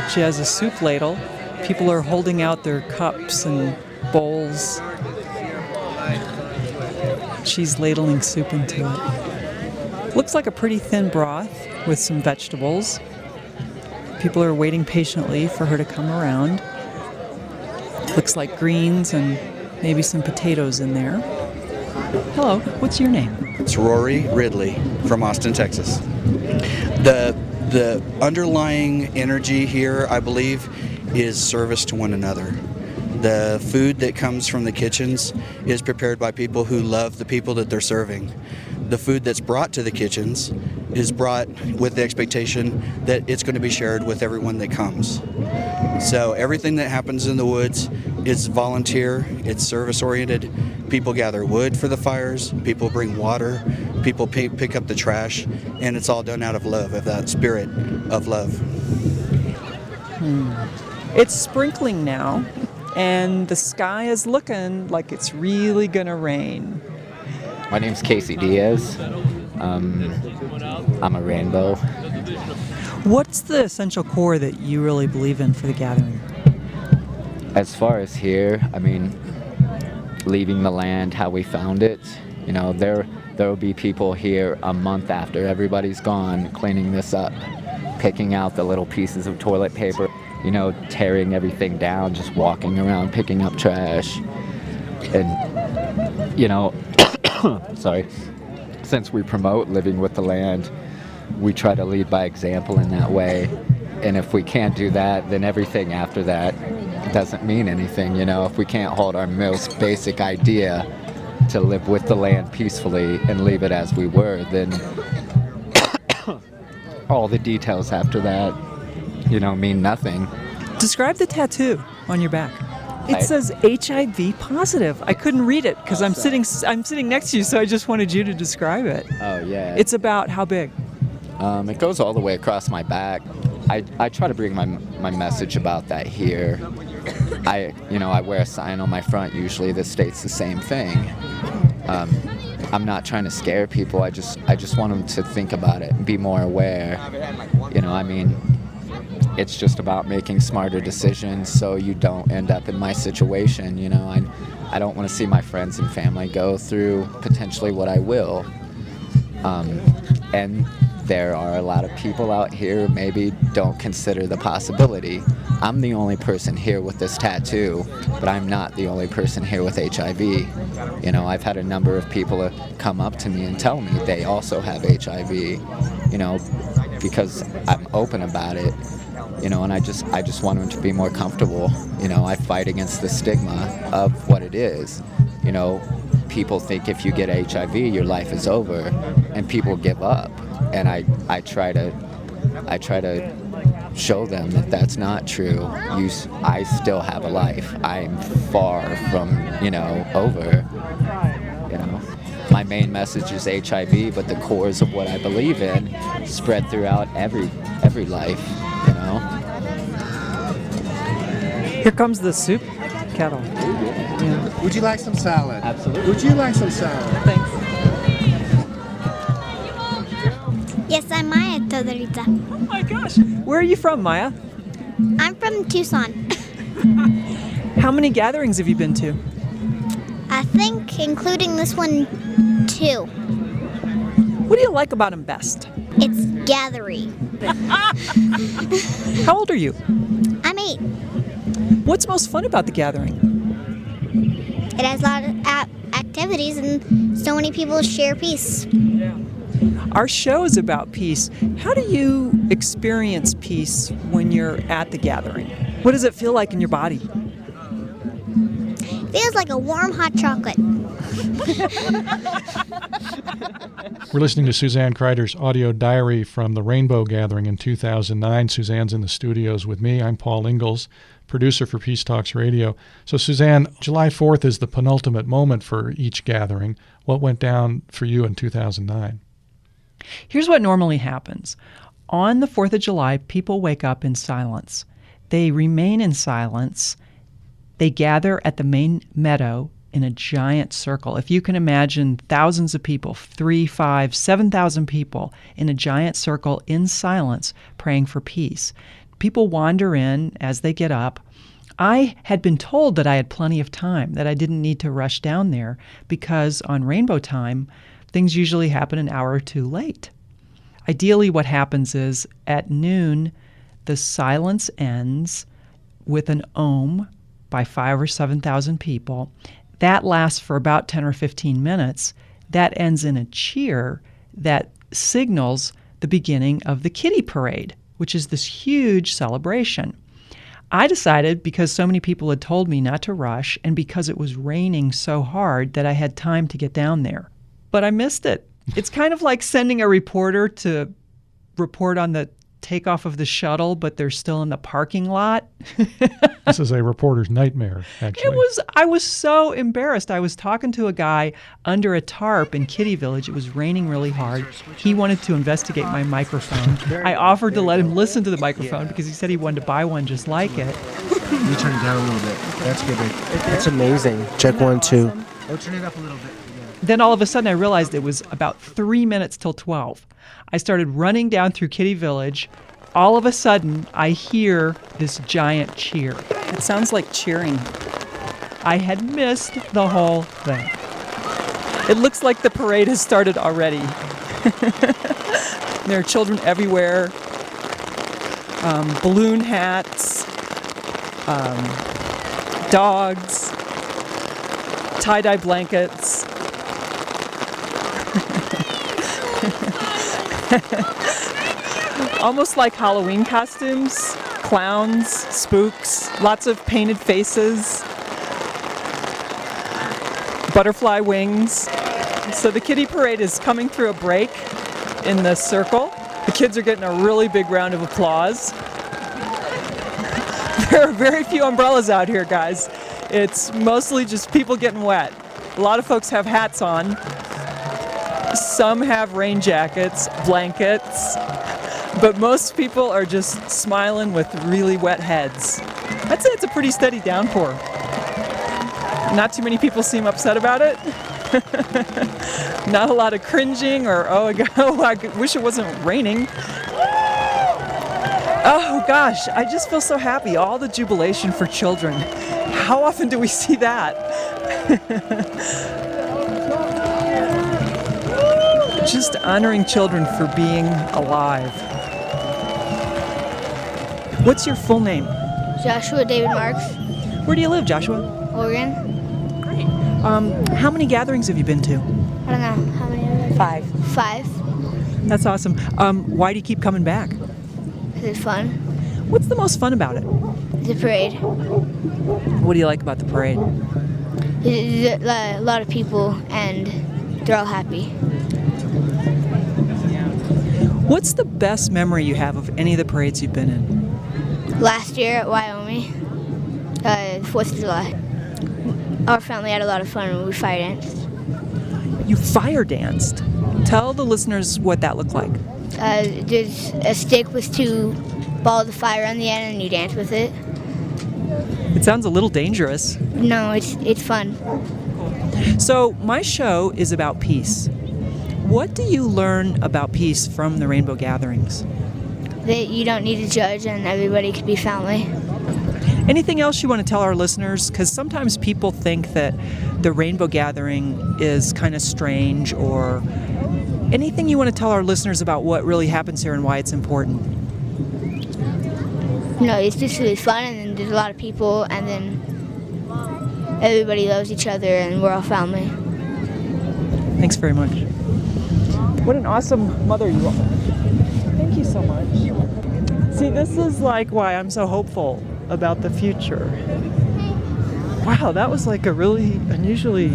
B: She has a soup ladle. People are holding out their cups and bowls. She's ladling soup into it. Looks like a pretty thin broth with some vegetables. People are waiting patiently for her to come around. Looks like greens and maybe some potatoes in there. Hello, what's your name?
U: It's Rory Ridley from Austin, Texas. The underlying energy here, I believe, is service to one another. The food that comes from the kitchens is prepared by people who love the people that they're serving. The food that's brought to the kitchens is brought with the expectation that it's going to be shared with everyone that comes. So everything that happens in the woods is volunteer, it's service-oriented. People gather wood for the fires, people bring water, people pick up the trash, and it's all done out of love, of that spirit of love.
B: It's sprinkling now, and the sky is looking like it's really gonna rain.
V: My name's Casey Diaz. I'm a rainbow.
B: What's the essential core that you really believe in for the gathering?
V: As far as here, I mean, leaving the land how we found it, there will be people here a month after everybody's gone cleaning this up, picking out the little pieces of toilet paper, tearing everything down, just walking around picking up trash. And, sorry, since we promote living with the land, we try to lead by example in that way. And if we can't do that, then everything after that doesn't mean anything. If we can't hold our most basic idea to live with the land peacefully and leave it as we were, then all the details after that, mean nothing.
B: Describe the tattoo on your back. It says HIV positive. I couldn't read it because I'm sitting next to you, so I just wanted you to describe it.
V: Oh, yeah.
B: It's about how big?
V: It goes all the way across my back. I try to bring my message about that here. I wear a sign on my front usually that states the same thing. I'm not trying to scare people. I just want them to think about it and be more aware. It's just about making smarter decisions so you don't end up in my situation. I don't want to see my friends and family go through potentially what I will. And there are a lot of people out here who maybe don't consider the possibility. I'm the only person here with this tattoo, but I'm not the only person here with HIV. You know, I've had a number of people come up to me and tell me they also have HIV, you know, because I'm open about it, you know, and I just want them to be more comfortable. You know, I fight against the stigma of what it is. You know, people think if you get HIV, your life is over, and people give up. And I try to show them that that's not true. I still have a life. I'm far from, you know, over. You know, my main message is HIV, but the cores of what I believe in spread throughout every life. You know.
B: Here comes the soup kettle.
C: Yeah. Would you like some salad?
V: Absolutely.
C: Would you like some salad?
B: Thanks.
D: Yes, I'm Maya Todorita.
B: Oh my gosh. Where are you from, Maya?
D: I'm from Tucson.
B: How many gatherings have you been to?
D: I think, including this one, 2.
B: What do you like about them best?
D: It's gathering.
B: How old are you?
D: I'm 8.
B: What's most fun about the gathering?
D: It has a lot of activities and so many people share peace.
B: Our show is about peace. How do you experience peace when you're at the gathering? What does it feel like in your body?
D: Feels like a warm hot chocolate.
A: We're listening to Suzanne Kreider's audio diary from the Rainbow Gathering in 2009. Suzanne's in the studios with me. I'm Paul Ingalls, producer for Peace Talks Radio. So, Suzanne, July 4th is the penultimate moment for each gathering. What went down for you in 2009?
F: Here's what normally happens. On the 4th of July, people wake up in silence. They remain in silence. They gather at the main meadow in a giant circle. If you can imagine thousands of people, 3, 5, 7,000 people in a giant circle in silence praying for peace. People wander in as they get up. I had been told that I had plenty of time, that I didn't need to rush down there because on Rainbow Time, things usually happen an hour or two late. Ideally, what happens is at noon, the silence ends with an Om by 5,000 or 7,000 people. That lasts for about 10 or 15 minutes. That ends in a cheer that signals the beginning of the Kitty Parade, which is this huge celebration. I decided, because so many people had told me not to rush, and because it was raining so hard, that I had time to get down there. But I missed it. It's kind of like sending a reporter to report on the takeoff of the shuttle, but they're still in the parking lot.
A: This is a reporter's nightmare, actually.
F: I was so embarrassed. I was talking to a guy under a tarp in Kitty Village. It was raining really hard. He wanted to investigate my microphone. I offered to let him listen to the microphone because he said he wanted to buy one just like it.
C: You turn it down a little bit. That's good. That's amazing. Check 1, 2.
Q: Oh, turn it up a little bit.
F: Then all of a sudden I realized it was about 3 minutes till 12. I started running down through Kitty Village. All of a sudden, I hear this giant cheer.
B: It sounds like cheering.
F: I had missed the whole thing.
B: It looks like the parade has started already. There are children everywhere. Balloon hats. Dogs. Tie-dye blankets. Almost like Halloween costumes, clowns, spooks, lots of painted faces, butterfly wings. So the Kitty Parade is coming through a break in the circle. The kids are getting a really big round of applause. There are very few umbrellas out here, guys. It's mostly just people getting wet. A lot of folks have hats on. Some have rain jackets, blankets, but most people are just smiling with really wet heads. I'd say it's a pretty steady downpour. Not too many people seem upset about it. Not a lot of cringing or, I wish it wasn't raining. Oh gosh, I just feel so happy. All the jubilation for children. How often do we see that? Just honoring children for being alive. What's your full name?
D: Joshua David Marks,
B: Where do you live, Joshua?
D: Oregon.
B: How many gatherings have you been to?
D: I don't know. How many are there?
B: 5.
D: 5.
B: That's awesome. Why do you keep coming back?
D: Is it fun?
B: What's the most fun about it?
D: The parade.
B: What do you like about the parade?
D: There's a lot of people and they're all happy.
B: What's the best memory you have of any of the parades you've been in?
D: Last year at Wyoming, 4th of July, our family had a lot of fun when we fire danced.
B: You fire danced. Tell the listeners what that looked like.
D: There's a stick with 2 balls of fire on the end and you dance with it.
B: It sounds a little dangerous.
D: No, it's fun.
B: So my show is about peace. What do you learn about peace from the Rainbow Gatherings?
D: That you don't need to judge and everybody can be family.
B: Anything else you want to tell our listeners? Because sometimes people think that the Rainbow Gathering is kind of strange, or anything you want to tell our listeners about what really happens here and why it's important?
D: No, it's just really fun and then there's a lot of people and then everybody loves each other and we're all family.
B: Thanks very much. What an awesome mother you are. Thank you so much. See, this is like why I'm so hopeful about the future. Wow, that was like a really unusually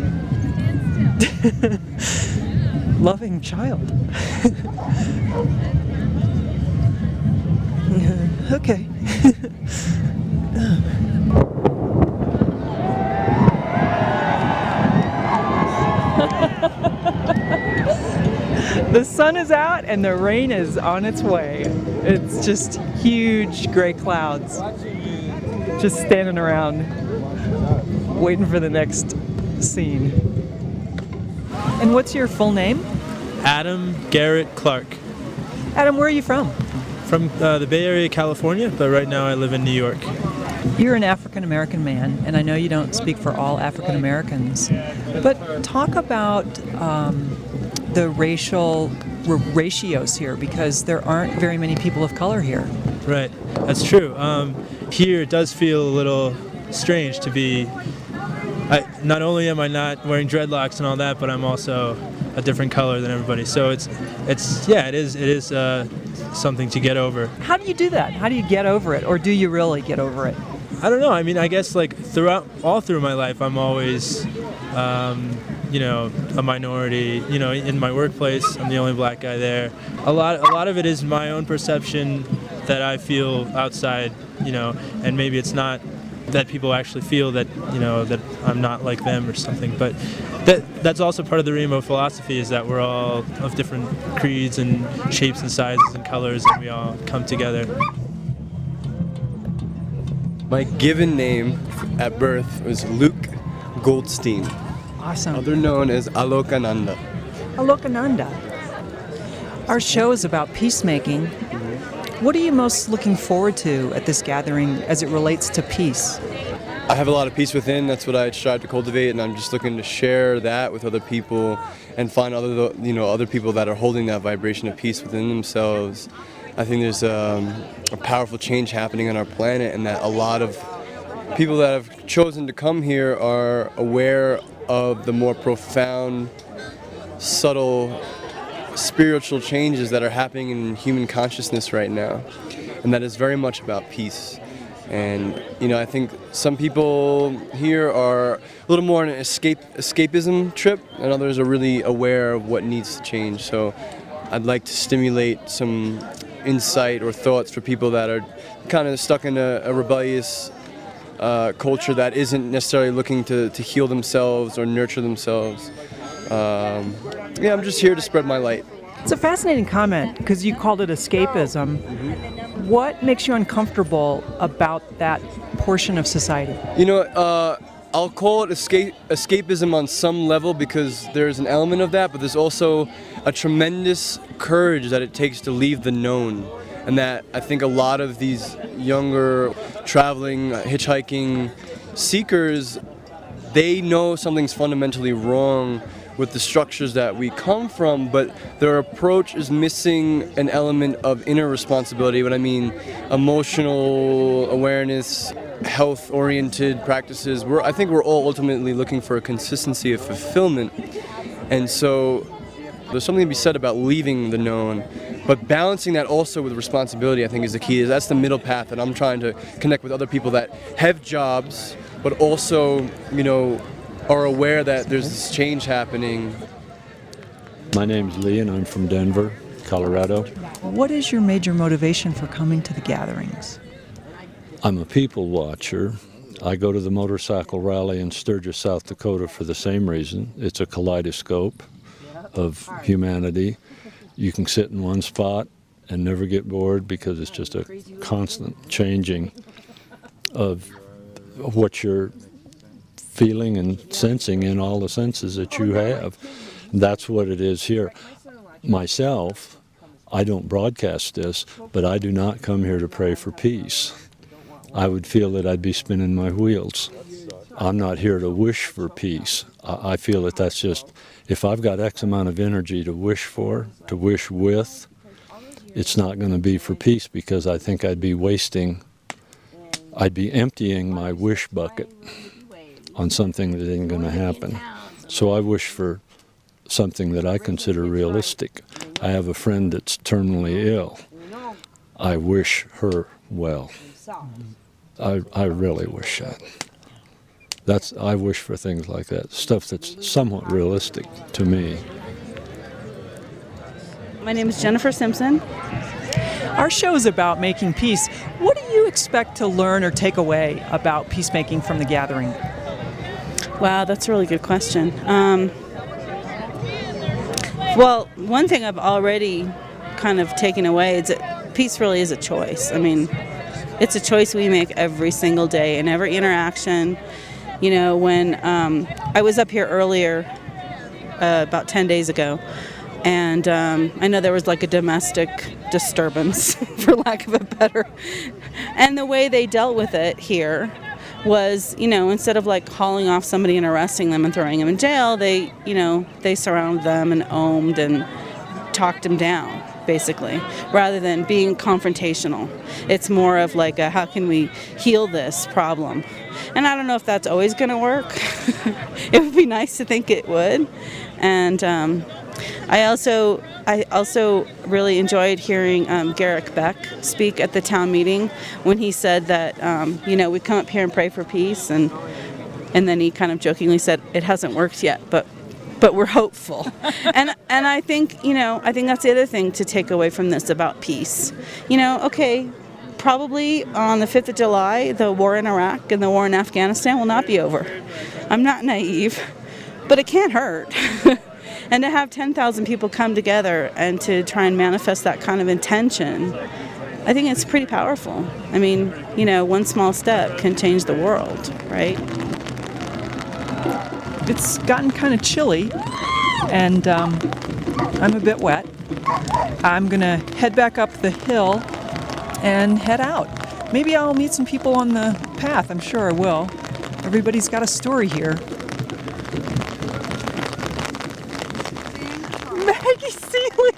B: loving child. Okay. The sun is out and the rain is on its way. It's just huge gray clouds just standing around waiting for the next scene. And what's your full name?
G: Adam Garrett Clark.
B: Adam, where are you from?
G: From the Bay Area, California, but right now I live in New York.
B: You're an African American man, and I know you don't speak for all African Americans, but talk about the racial ratios here, because there aren't very many people of color here.
G: Right, that's true. Here it does feel a little strange to be, not only am I not wearing dreadlocks and all that, but I'm also a different color than everybody. So it is something to get over.
B: How do you do that? How do you get over it, or do you really get over it?
G: I don't know. I mean, I guess like all through my life, I'm always, a minority. In my workplace, I'm the only black guy there. A lot of it is my own perception that I feel outside, and maybe it's not that people actually feel that, that I'm not like them or something. But that's also part of the Rainbow philosophy, is that we're all of different creeds and shapes and sizes and colors, and we all come together.
H: My given name at birth was Luke Goldstein.
B: Awesome.
H: Other known as Alokananda.
B: Alokananda. Our show is about peacemaking. What are you most looking forward to at this gathering as it relates to peace?
H: I have a lot of peace within. That's what I strive to cultivate, and I'm just looking to share that with other people and find other people that are holding that vibration of peace within themselves. I think there's a powerful change happening on our planet, and that a lot of people that have chosen to come here are aware of the more profound, subtle, spiritual changes that are happening in human consciousness right now. And that is very much about peace. And, I think some people here are a little more on an escapism trip, and others are really aware of what needs to change. So I'd like to stimulate some insight or thoughts for people that are kind of stuck in a rebellious culture that isn't necessarily looking to heal themselves or nurture themselves. I'm just here to spread my light.
B: It's a fascinating comment, because you called it escapism. Mm-hmm. What makes you uncomfortable about that portion of society?
H: I'll call it escapism on some level, because there's an element of that, but there's also a tremendous courage that it takes to leave the known and that I think a lot of these younger traveling, hitchhiking seekers, they know something's fundamentally wrong with the structures that we come from, but their approach is missing an element of inner responsibility. What I mean, emotional awareness, health-oriented practices. I think we're all ultimately looking for a consistency of fulfillment, and so there's something to be said about leaving the known, but balancing that also with responsibility, I think, is the key. That's the middle path that I'm trying to connect with other people that have jobs, but also, are aware that there's this change happening.
J: My name's Lee, and I'm from Denver, Colorado.
F: What is your major motivation for coming to the gatherings?
J: I'm a people watcher. I go to the motorcycle rally in Sturgis, South Dakota for the same reason. It's a kaleidoscope of humanity. You can sit in one spot and never get bored because it's just a constant changing of what you're feeling and sensing in all the senses that you have. That's what it is here. Myself, I don't broadcast this, but I do not come here to pray for peace. I would feel that I'd be spinning my wheels. I'm not here to wish for peace. I feel that that's just, if I've got X amount of energy to wish for, to wish with, it's not going to be for peace, because I think I'd be emptying my wish bucket on something that isn't going to happen. So I wish for something that I consider realistic. I have a friend that's terminally ill. I wish her well. I really wish that. I wish for things like that, stuff that's somewhat realistic to me.
L: My name is Jennifer Simpson.
F: Our show is about making peace. What do you expect to learn or take away about peacemaking from the gathering?
L: Wow, that's a really good question. Well, one thing I've already kind of taken away is that peace really is a choice. I mean, it's a choice we make every single day in every interaction. When I was up here earlier, about 10 days ago, and I know there was like a domestic disturbance, for lack of a better, and the way they dealt with it here was, instead of like hauling off somebody and arresting them and throwing them in jail, they surrounded them and owned and talked them down, basically, rather than being confrontational. It's more of like how can we heal this problem? And I don't know if that's always going to work. It would be nice to think it would. And I also really enjoyed hearing Garrick Beck speak at the town meeting when he said that we come up here and pray for peace, and then he kind of jokingly said it hasn't worked yet, but we're hopeful. and I think that's the other thing to take away from this about peace. Okay, probably on the 5th of July, the war in Iraq and the war in Afghanistan will not be over. I'm not naive, but it can't hurt. And to have 10,000 people come together and to try and manifest that kind of intention, I think it's pretty powerful. I mean, one small step can change the world, right?
F: It's gotten kind of chilly, and I'm a bit wet. I'm going to head back up the hill and head out. Maybe I'll meet some people on the path. I'm sure I will. Everybody's got a story here. Maggie Seeley!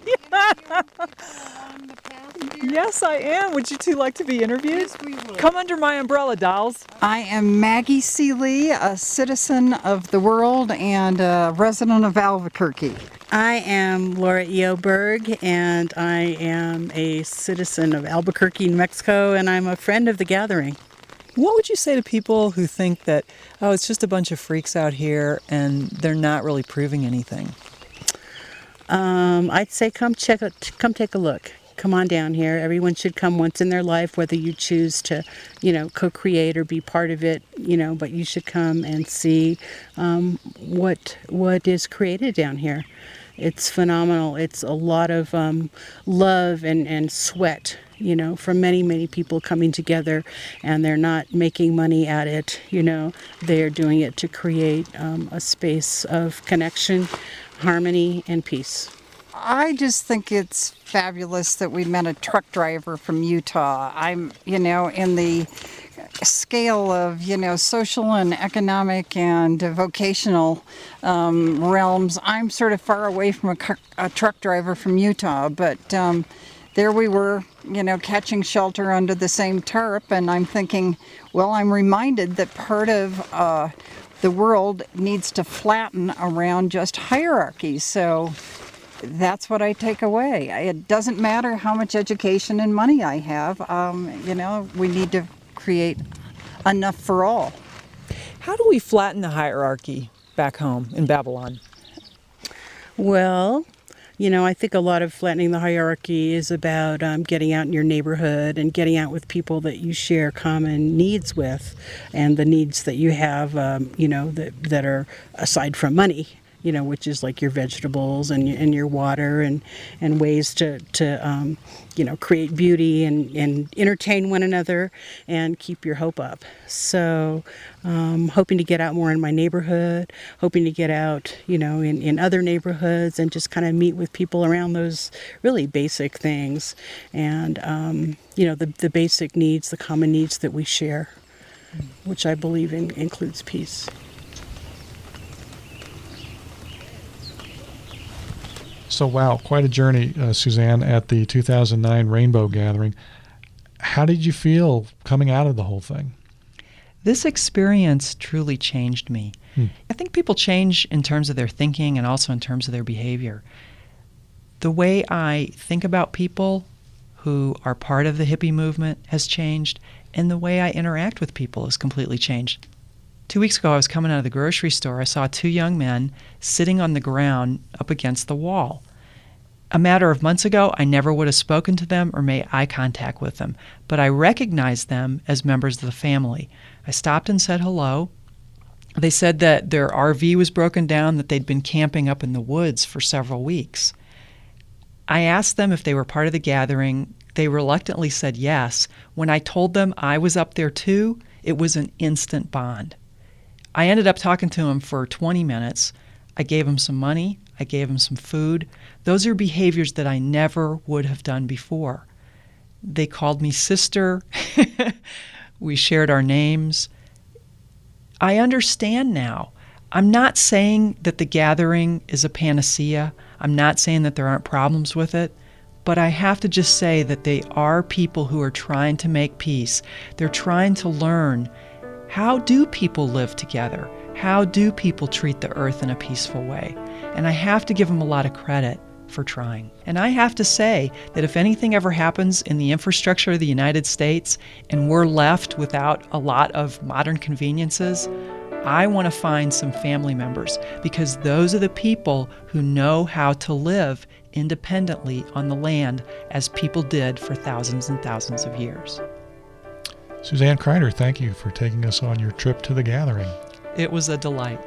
F: Yes, I am. Would you two like to be interviewed?
W: Yes, we would.
F: Come under my umbrella, dolls.
W: I am Maggie Seeley, a citizen of the world and a resident of Albuquerque.
X: I am Laura Eoberg, and I am a citizen of Albuquerque, New Mexico, and I'm a friend of the gathering.
F: What would you say to people who think that, it's just a bunch of freaks out here and they're not really proving anything?
X: I'd say come take a look. Come on down here. Everyone should come once in their life, whether you choose to, co-create or be part of it, but you should come and see what is created down here. It's phenomenal. It's a lot of love and sweat, from many, many people coming together, and they're not making money at it, they're doing it to create a space of connection, harmony, and peace.
W: I just think it's fabulous that we met a truck driver from Utah. I'm, in the scale of, social and economic and vocational realms, I'm sort of far away from a truck driver from Utah, but there we were, catching shelter under the same tarp, and I'm thinking, well, I'm reminded that part of the world needs to flatten around just hierarchy. So that's what I take away. It doesn't matter how much education and money I have. We need to create enough for all.
B: How do we flatten the hierarchy back home in Babylon?
X: Well, I think a lot of flattening the hierarchy is about getting out in your neighborhood and getting out with people that you share common needs with, and the needs that you have, that are aside from money, which is like your vegetables and your water and ways to create beauty and entertain one another and keep your hope up. So hoping to get out more in my neighborhood, hoping to get out, in other neighborhoods and just kind of meet with people around those really basic things and, the basic needs, the common needs that we share, which I believe includes peace.
A: So, wow, quite a journey, Suzanne, at the 2009 Rainbow Gathering. How did you feel coming out of the whole thing?
F: This experience truly changed me. I think people change in terms of their thinking and also in terms of their behavior. The way I think about people who are part of the hippie movement has changed, and the way I interact with people has completely changed. 2 weeks ago, I was coming out of the grocery store. I saw two young men sitting on the ground up against the wall. A matter of months ago, I never would have spoken to them or made eye contact with them, but I recognized them as members of the family. I stopped and said hello. They said that their RV was broken down, that they'd been camping up in the woods for several weeks. I asked them if they were part of the gathering. They reluctantly said yes. When I told them I was up there too, it was an instant bond. I ended up talking to him for 20 minutes. I gave him some money. I gave him some food. Those are behaviors that I never would have done before. They called me sister. We shared our names. I understand now. I'm not saying that the gathering is a panacea. I'm not saying that there aren't problems with it. But I have to just say that they are people who are trying to make peace. They're trying to learn, how do people live together? How do people treat the earth in a peaceful way? And I have to give them a lot of credit for trying. And I have to say that if anything ever happens in the infrastructure of the United States and we're left without a lot of modern conveniences, I want to find some family members, because those are the people who know how to live independently on the land as people did for thousands and thousands of years.
A: Suzanne Kreider, thank you for taking us on your trip to the gathering.
F: It was a delight.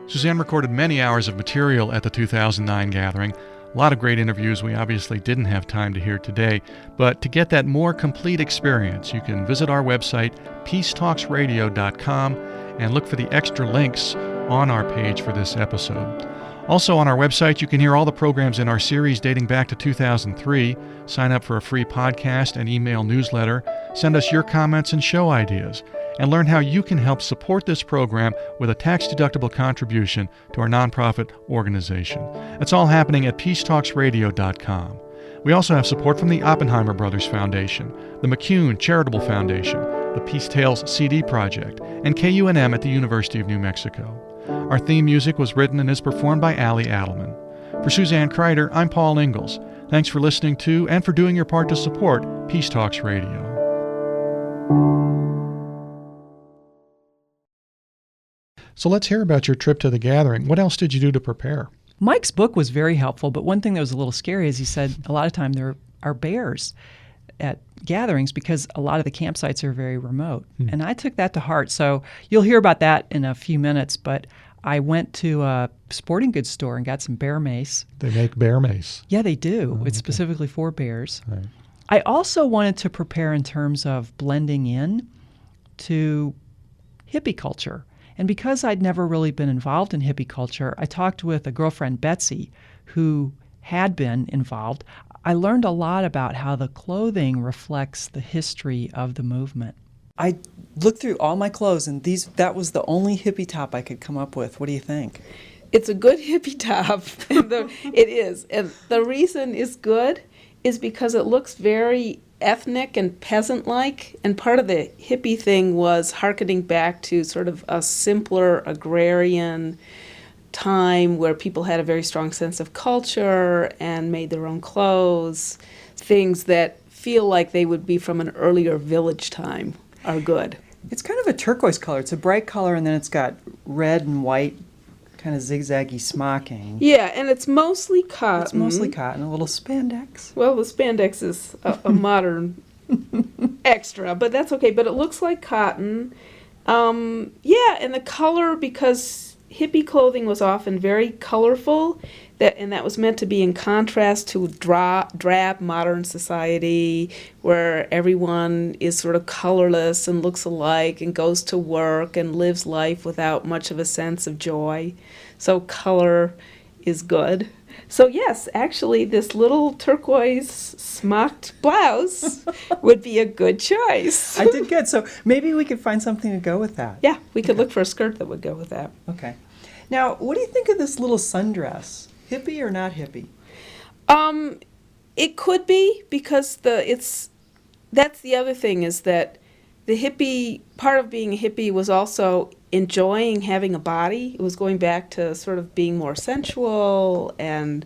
A: Suzanne recorded many hours of material at the 2009 gathering. A lot of great interviews we obviously didn't have time to hear today, but to get that more complete experience, you can visit our website, peacetalksradio.com, and look for the extra links on our page for this episode. Also on our website, you can hear all the programs in our series dating back to 2003, sign up for a free podcast and email newsletter, send us your comments and show ideas, and learn how you can help support this program with a tax-deductible contribution to our nonprofit organization. It's all happening at peacetalksradio.com. We also have support from the Oppenheimer Brothers Foundation, the McCune Charitable Foundation, the Peace Tales CD Project, and KUNM at the University of New Mexico. Our theme music was written and is performed by Allie Adelman. For Suzanne Kreider, I'm Paul Ingalls. Thanks for listening to and for doing your part to support Peace Talks Radio. So let's hear about your trip to the gathering. What else did you do to prepare?
F: Mike's book was very helpful, but one thing that was a little scary is he said a lot of time there are bears at gatherings because a lot of the campsites are very remote. And I took that to heart. So you'll hear about that in a few minutes, but I went to a sporting goods store and got some bear mace.
A: They make bear mace.
F: Yeah, they do. It's specifically for bears.
A: Right.
F: I also wanted to prepare in terms of blending in to hippie culture. And because I'd never really been involved in hippie culture, I talked with a girlfriend, Betsy, who had been involved, I learned a lot about how the clothing reflects the history of the movement.
B: I looked through all my clothes, and that was the only hippie top I could come up with. What do you think?
I: It's a good hippie top. It is. And the reason it's good is because it looks very ethnic and peasant-like. And part of the hippie thing was hearkening back to sort of a simpler agrarian time where people had a very strong sense of culture and made their own clothes. Things that feel like they would be from an earlier village time are good.
B: It's kind of a turquoise color. It's a bright color, and then it's got red and white, kind of zigzaggy smocking.
I: Yeah, and it's mostly cotton.
B: It's mostly cotton, a little spandex.
I: Well, the spandex is a modern extra, but that's okay. But it looks like cotton. Yeah, and the color, because hippie clothing was often very colorful, and that was meant to be in contrast to drab modern society where everyone is sort of colorless and looks alike and goes to work and lives life without much of a sense of joy. So color is good. So yes, actually this little turquoise smocked blouse would be a good choice.
B: I did good. So maybe we could find something to go with that.
I: Yeah, we could look for a skirt that would go with that.
B: Okay. Now, what do you think of this little sundress? Hippie or not hippie?
I: It could be, because that's the other thing, is that the hippie, part of being a hippie was also enjoying having a body. It was going back to sort of being more sensual and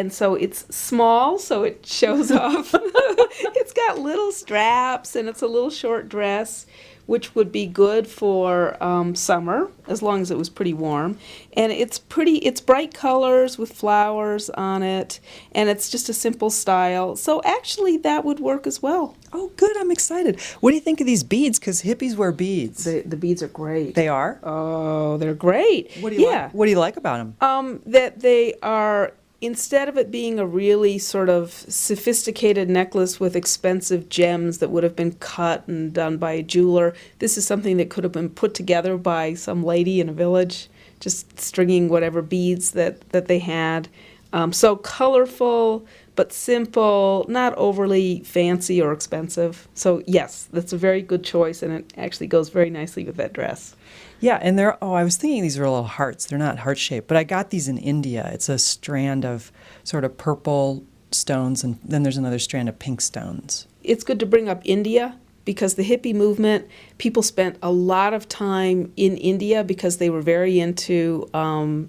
I: so it's small, so it shows off. It's got little straps and it's a little short dress, which would be good for summer, as long as it was pretty warm. And it's bright colors with flowers on it, and it's just a simple style. So actually that would work as well.
B: Oh, good. I'm excited. What do you think of these beads? Because hippies wear beads.
I: The beads are great.
B: They are?
I: Oh, they're great.
B: What do you like? What do you like about them?
I: That they are, instead of it being a really sort of sophisticated necklace with expensive gems that would have been cut and done by a jeweler, this is something that could have been put together by some lady in a village, just stringing whatever beads that they had. So colorful, but simple, not overly fancy or expensive. So yes, that's a very good choice, and it actually goes very nicely with that dress.
B: Yeah, and I was thinking these are little hearts. They're not heart-shaped, but I got these in India. It's a strand of sort of purple stones, and then there's another strand of pink stones.
I: It's good to bring up India, because the hippie movement, people spent a lot of time in India because they were very into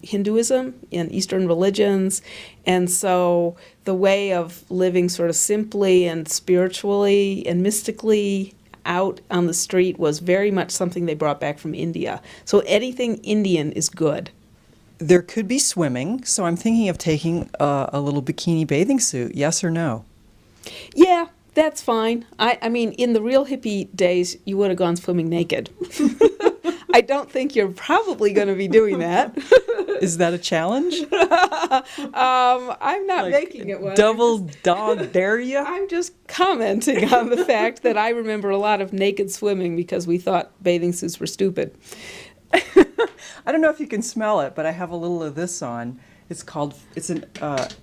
I: Hinduism and Eastern religions. And so the way of living sort of simply and spiritually and mystically out on the street was very much something they brought back from India. So anything Indian is good.
B: There could be swimming, so I'm thinking of taking a little bikini bathing suit. Yes or no?
I: Yeah, that's fine. I mean, in the real hippie days, you would have gone swimming naked. I don't think you're probably going to be doing that.
B: Is that a challenge?
I: I'm not making it one.
B: Double dog dare you?
I: I'm just commenting on the fact that I remember a lot of naked swimming because we thought bathing suits were stupid.
B: I don't know if you can smell it, but I have a little of this on. It's an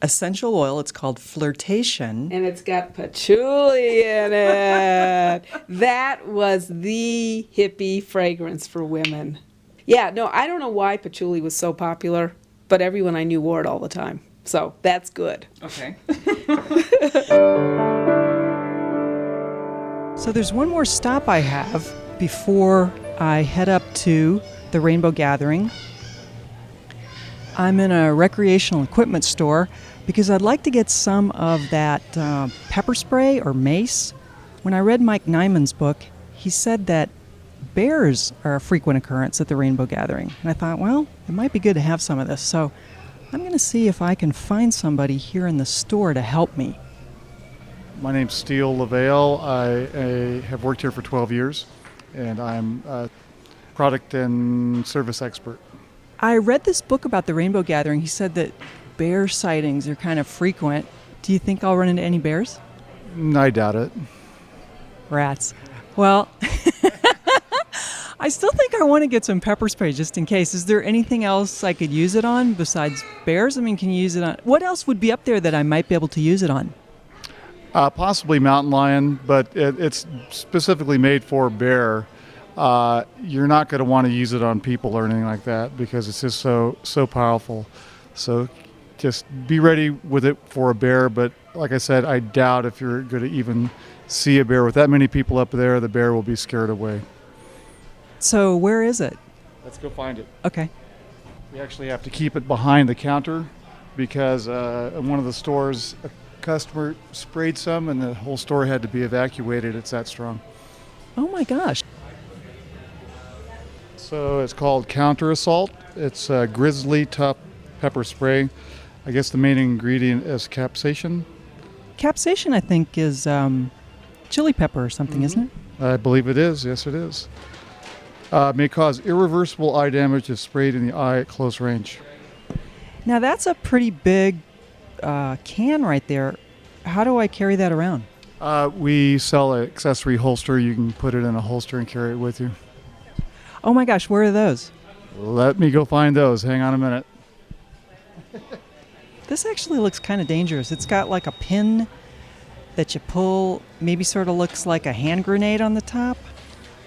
B: essential oil. It's called Flirtation.
I: And it's got patchouli in it. That was the hippie fragrance for women. Yeah, no, I don't know why patchouli was so popular, but everyone I knew wore it all the time. So that's good.
B: Okay. So there's one more stop I have before I head up to the Rainbow Gathering. I'm in a recreational equipment store because I'd like to get some of that pepper spray or mace. When I read Mike Nyman's book, he said that bears are a frequent occurrence at the Rainbow Gathering. And I thought, well, it might be good to have some of this. So I'm going to see if I can find somebody here in the store to help me.
K: My name's Steele LaVale. I have worked here for 12 years, and I'm a product and service expert.
B: I read this book about the Rainbow Gathering. He said that bear sightings are kind of frequent. Do you think I'll run into any bears?
K: I doubt it.
B: Rats. Well, I
F: still think I want to get some pepper spray just in case. Is there anything else I could use it on besides bears? I mean, can you use it on... What else would be up there that I might be able to use it on?
K: Possibly mountain lion, but it's specifically made for bear. You're not going to want to use it on people or anything like that because it's just so powerful. So just be ready with it for a bear, but like I said, I doubt if you're going to even see a bear. With that many people up there, the bear will be scared away.
F: So where is it?
K: Let's go find it.
F: Okay.
K: We actually have to keep it behind the counter because in one of the stores, a customer sprayed some and the whole store had to be evacuated. It's that strong.
F: Oh my gosh.
K: So it's called Counter Assault. It's Grizzly Tough Pepper Spray. I guess the main ingredient is capsaicin.
F: Capsaicin, I think, is chili pepper or something, isn't it?
K: I believe it is. Yes, it is. May cause irreversible eye damage if sprayed in the eye at close range.
F: Now that's a pretty big can right there. How do I carry that around?
K: We sell an accessory holster. You can put it in a holster and carry it with you.
F: Oh my gosh, where are those?
K: Let me go find those. Hang on a minute.
F: This actually looks kind of dangerous. It's got like a pin that you pull, maybe sort of looks like a hand grenade on the top.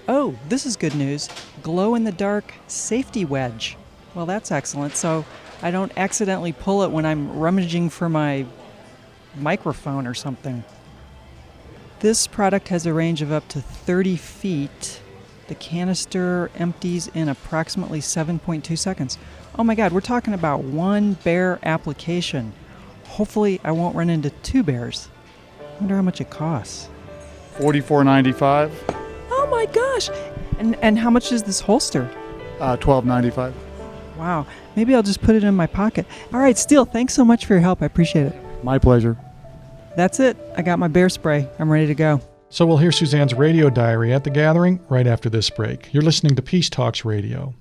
F: Oh, this is good news. Glow-in-the-dark safety wedge. Well, that's excellent. So I don't accidentally pull it when I'm rummaging for my microphone or something. This product has a range of up to 30 feet. The canister empties in approximately 7.2 seconds. Oh my God, we're talking about one bear application. Hopefully I won't run into two bears. I wonder how much it costs.
K: $44.95.
F: Oh my gosh! And how much is this holster?
K: $12.95.
F: Wow. Maybe I'll just put it in my pocket. All right, Steele, thanks so much for your help. I appreciate it.
K: My pleasure.
F: That's it. I got my bear spray. I'm ready to go.
A: So we'll hear Suzanne's radio diary at the gathering right after this break. You're listening to Peace Talks Radio.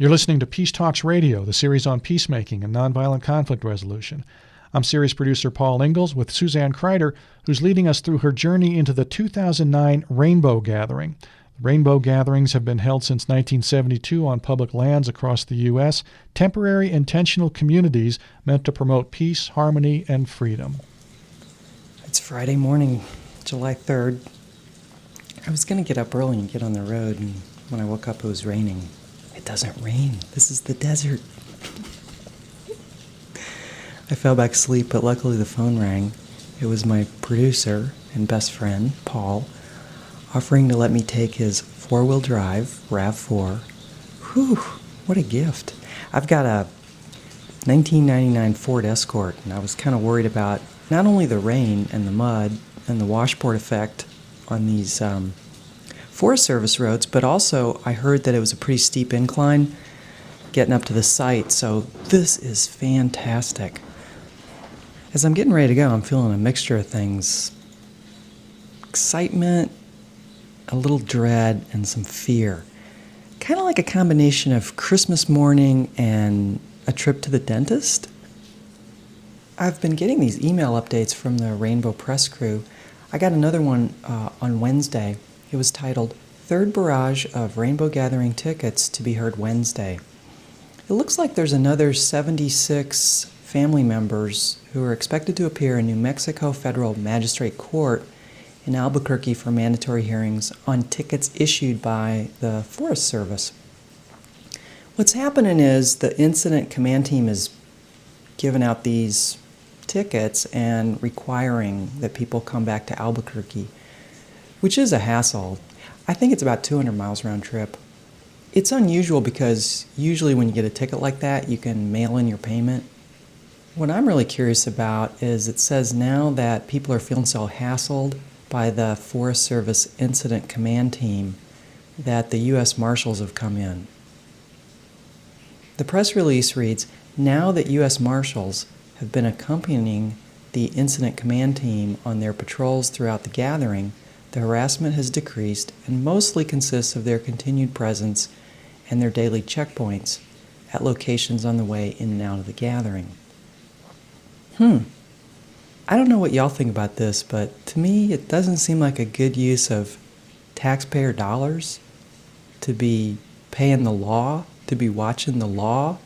A: You're listening to Peace Talks Radio, the series on peacemaking and nonviolent conflict resolution. I'm series producer Paul Ingalls with Suzanne Kreider, who's leading us through her journey into the 2009 Rainbow Gathering. Rainbow Gatherings have been held since 1972 on public lands across the U.S., temporary intentional communities meant to promote peace, harmony, and freedom.
B: It's Friday morning, July 3rd. I was going to get up early and get on the road, and when I woke up it was raining. It doesn't rain. This is the desert. I fell back asleep, but luckily the phone rang. It was my producer and best friend, Paul, offering to let me take his four-wheel drive, RAV4. Whew, what a gift. I've got a 1999 Ford Escort, and I was kind of worried about not only the rain and the mud and the washboard effect on these Forest Service roads, but also I heard that it was a pretty steep incline getting up to the site, so this is fantastic. As I'm getting ready to go, I'm feeling a mixture of things. Excitement, a little dread, and some fear. Kind of like a combination of Christmas morning and a trip to the dentist. I've been getting these email updates from the Rainbow Press crew. I got another one on Wednesday. It was titled, Third Barrage of Rainbow Gathering Tickets to be Heard Wednesday. It looks like there's another 76 family members who are expected to appear in New Mexico Federal Magistrate Court in Albuquerque for mandatory hearings on tickets issued by the Forest Service. What's happening is the incident command team is giving out these tickets and requiring that people come back to Albuquerque, which is a hassle. I think it's about 200 miles round trip. It's unusual because usually when you get a ticket like that, you can mail in your payment. What I'm really curious about is it says now that people are feeling so hassled by the Forest Service Incident Command Team that the U.S. Marshals have come in. The press release reads, now that U.S. Marshals have been accompanying the Incident Command Team on their patrols throughout the gathering, the harassment has decreased and mostly consists of their continued presence and their daily checkpoints at locations on the way in and out of the gathering. I don't know what y'all think about this, but to me it doesn't seem like a good use of taxpayer dollars to be paying the law, to be watching the law,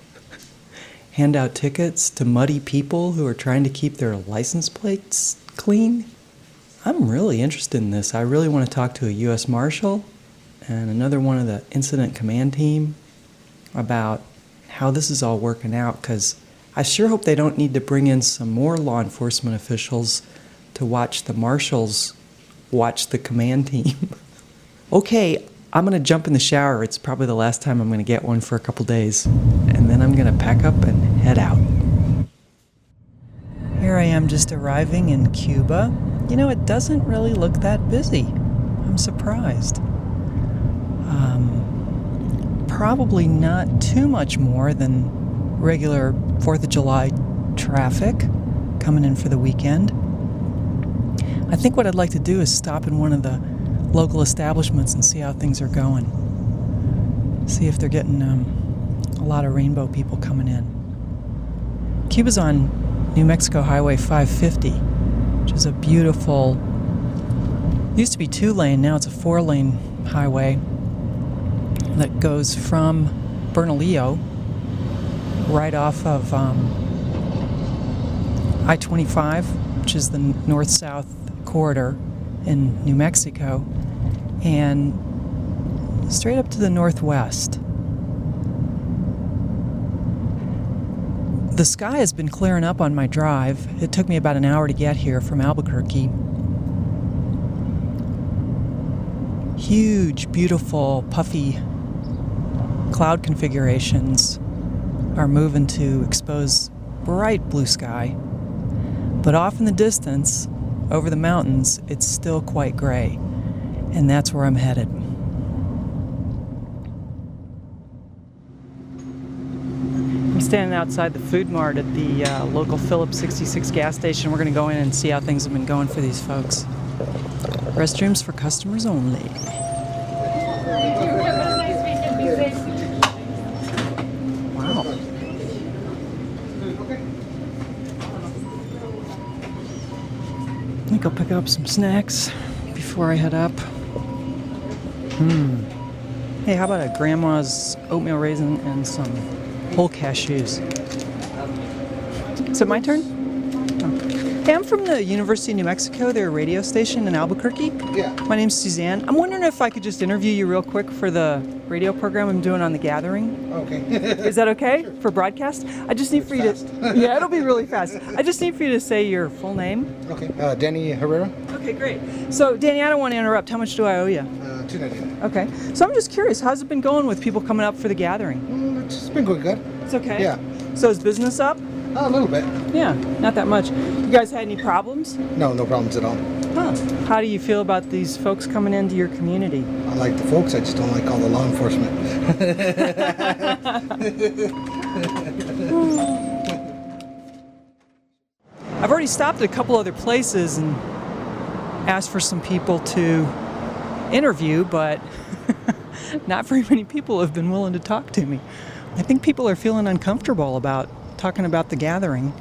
B: hand out tickets to muddy people who are trying to keep their license plates clean. I'm really interested in this. I really want to talk to a U.S. Marshal and another one of the Incident Command Team about how this is all working out, because I sure hope they don't need to bring in some more law enforcement officials to watch the Marshals watch the command team. Okay, I'm going to jump in the shower. It's probably the last time I'm going to get one for a couple days. And then I'm going to pack up and head out. Here I am just arriving in Cuba. You know, it doesn't really look that busy. I'm surprised. Probably not too much more than regular 4th of July traffic coming in for the weekend. I think what I'd like to do is stop in one of the local establishments and see how things are going. See if they're getting a lot of rainbow people coming in. Cuba's on New Mexico Highway 550, which is a beautiful, used to be 2-lane, now it's a 4-lane highway that goes from Bernalillo right off of I-25, which is the north-south corridor in New Mexico, and straight up to the northwest. The sky has been clearing up on my drive. It took me about an hour to get here from Albuquerque. Huge, beautiful, puffy cloud configurations are moving to expose bright blue sky. But off in the distance, over the mountains, it's still quite gray. And that's where I'm headed. I'm standing outside the Food Mart at the local Phillips 66 gas station. We're going to go in and see how things have been going for these folks. Restrooms for customers only. Wow. I think I'll pick up some snacks before I head up. Hey, how about a grandma's oatmeal raisin and some whole cashews? Is it my turn? Oh. Hey, I'm from the University of New Mexico, their radio station in Albuquerque.
E: Yeah.
B: My name's Suzanne. I'm wondering if I could just interview you real quick for the radio program I'm doing on the gathering.
E: Okay.
B: Is that okay for broadcast? I just need for you to... Yeah, it'll be really fast. I just need for you to say your full name.
E: Okay. Danny Herrera.
B: Okay, great. So, Danny, I don't want to interrupt. How much do I owe you?
E: $2.99.
B: Okay. So I'm just curious, how's it been going with people coming up for the gathering?
E: It's been going good.
B: It's okay?
E: Yeah.
B: So is business up?
E: A little bit.
B: Yeah, not that much. You guys had any problems?
E: No problems at all.
B: Huh. How do you feel about these folks coming into your community?
E: I like the folks, I just don't like all the law enforcement.
B: I've already stopped at a couple other places and asked for some people to interview, but not very many people have been willing to talk to me. I think people are feeling uncomfortable about talking about the gathering.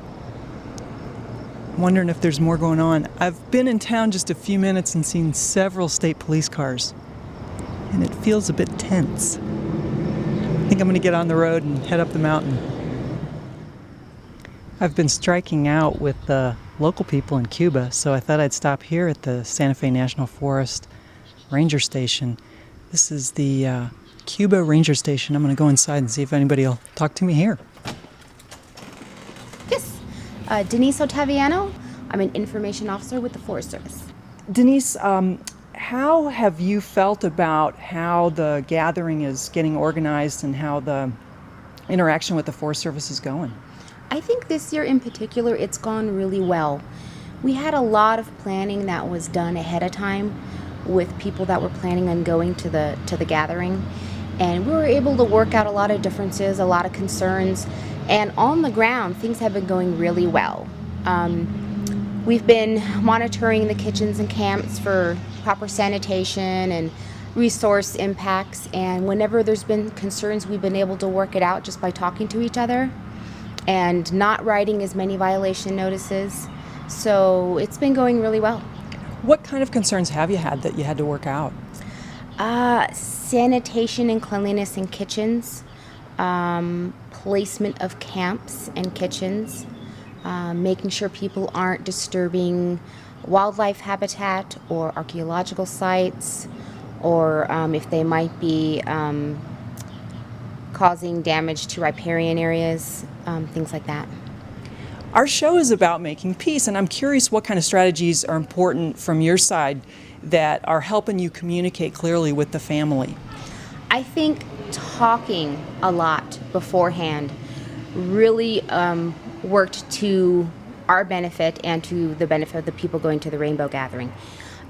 B: I'm wondering if there's more going on. I've been in town just a few minutes and seen several state police cars, and it feels a bit tense. I think I'm going to get on the road and head up the mountain. I've been striking out with the
F: local people in Cuba, so I thought I'd stop here at the Santa Fe National Forest Ranger Station. This is the Cuba Ranger Station. I'm going to go inside and see if anybody will talk to me here.
R: Yes, Denise Ottaviano. I'm an information officer with the Forest Service.
B: Denise, how have you felt about how the gathering is getting organized and how the interaction with the Forest Service is going?
R: I think this year in particular, it's gone really well. We had a lot of planning that was done ahead of time with people that were planning on going to the gathering, and we were able to work out a lot of differences, a lot of concerns, and on the ground, things have been going really well. We've been monitoring the kitchens and camps for proper sanitation and resource impacts, and whenever there's been concerns, we've been able to work it out just by talking to each other and not writing as many violation notices. So it's been going really well.
B: What kind of concerns have you had that you had to work out?
R: Sanitation and cleanliness in kitchens, placement of camps and kitchens, making sure people aren't disturbing wildlife habitat or archaeological sites, or if they might be causing damage to riparian areas, things like that.
B: Our show is about making peace, and I'm curious what kind of strategies are important from your side that are helping you communicate clearly with the family.
R: I think talking a lot beforehand really worked to our benefit and to the benefit of the people going to the Rainbow Gathering.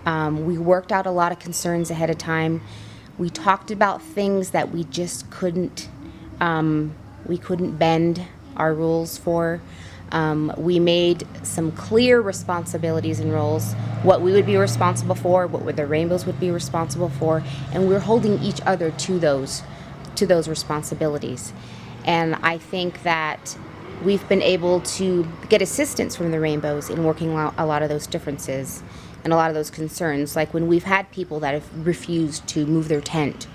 R: We worked out a lot of concerns ahead of time. We talked about things that we just couldn't bend our rules for. We made some clear responsibilities and roles, what we would be responsible for, what the Rainbows would be responsible for, and we're holding each other to those responsibilities. And I think that we've been able to get assistance from the Rainbows in working out a lot of those differences and a lot of those concerns. Like when we've had people that have refused to move their tent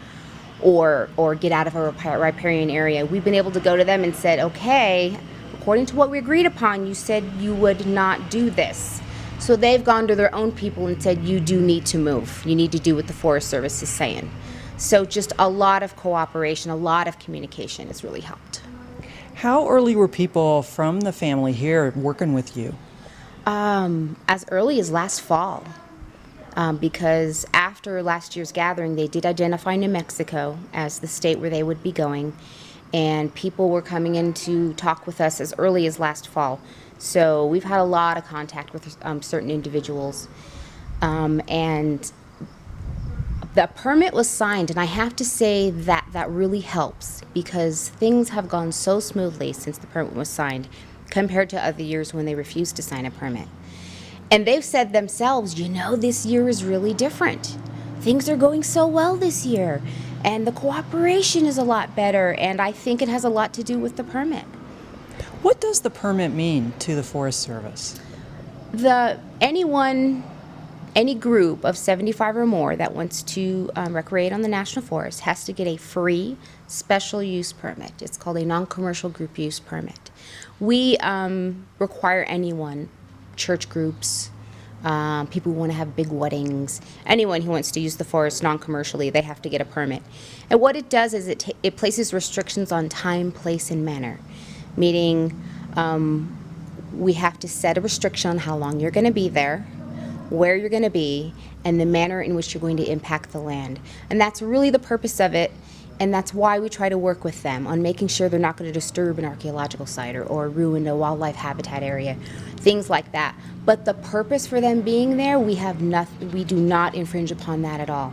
R: or get out of a riparian area, we've been able to go to them and said, okay, according to what we agreed upon, you said you would not do this. So they've gone to their own people and said, you do need to move. You need to do what the Forest Service is saying. So just a lot of cooperation, a lot of communication has really helped.
B: How early were people from the family here working with you?
R: As early as last fall, because after last year's gathering, they did identify New Mexico as the state where they would be going, and people were coming in to talk with us as early as last fall. So we've had a lot of contact with certain individuals, and the permit was signed, and I have to say that that really helps because things have gone so smoothly since the permit was signed compared to other years when they refused to sign a permit. And they've said themselves, you know, this year is really different. Things are going so well this year, and the cooperation is a lot better, and I think it has a lot to do with the permit.
B: What does the permit mean to the Forest Service?
R: Any group of 75 or more that wants to recreate on the National Forest has to get a free special use permit. It's called a non-commercial group use permit. We require anyone, church groups, people who want to have big weddings, anyone who wants to use the forest non-commercially, they have to get a permit. And what it does is it places restrictions on time, place, and manner, meaning we have to set a restriction on how long you're going to be there, where you're going to be, and the manner in which you're going to impact the land. And that's really the purpose of it, and that's why we try to work with them on making sure they're not going to disturb an archaeological site or ruin a wildlife habitat area, things like that. But the purpose for them being there, we do not infringe upon that at all.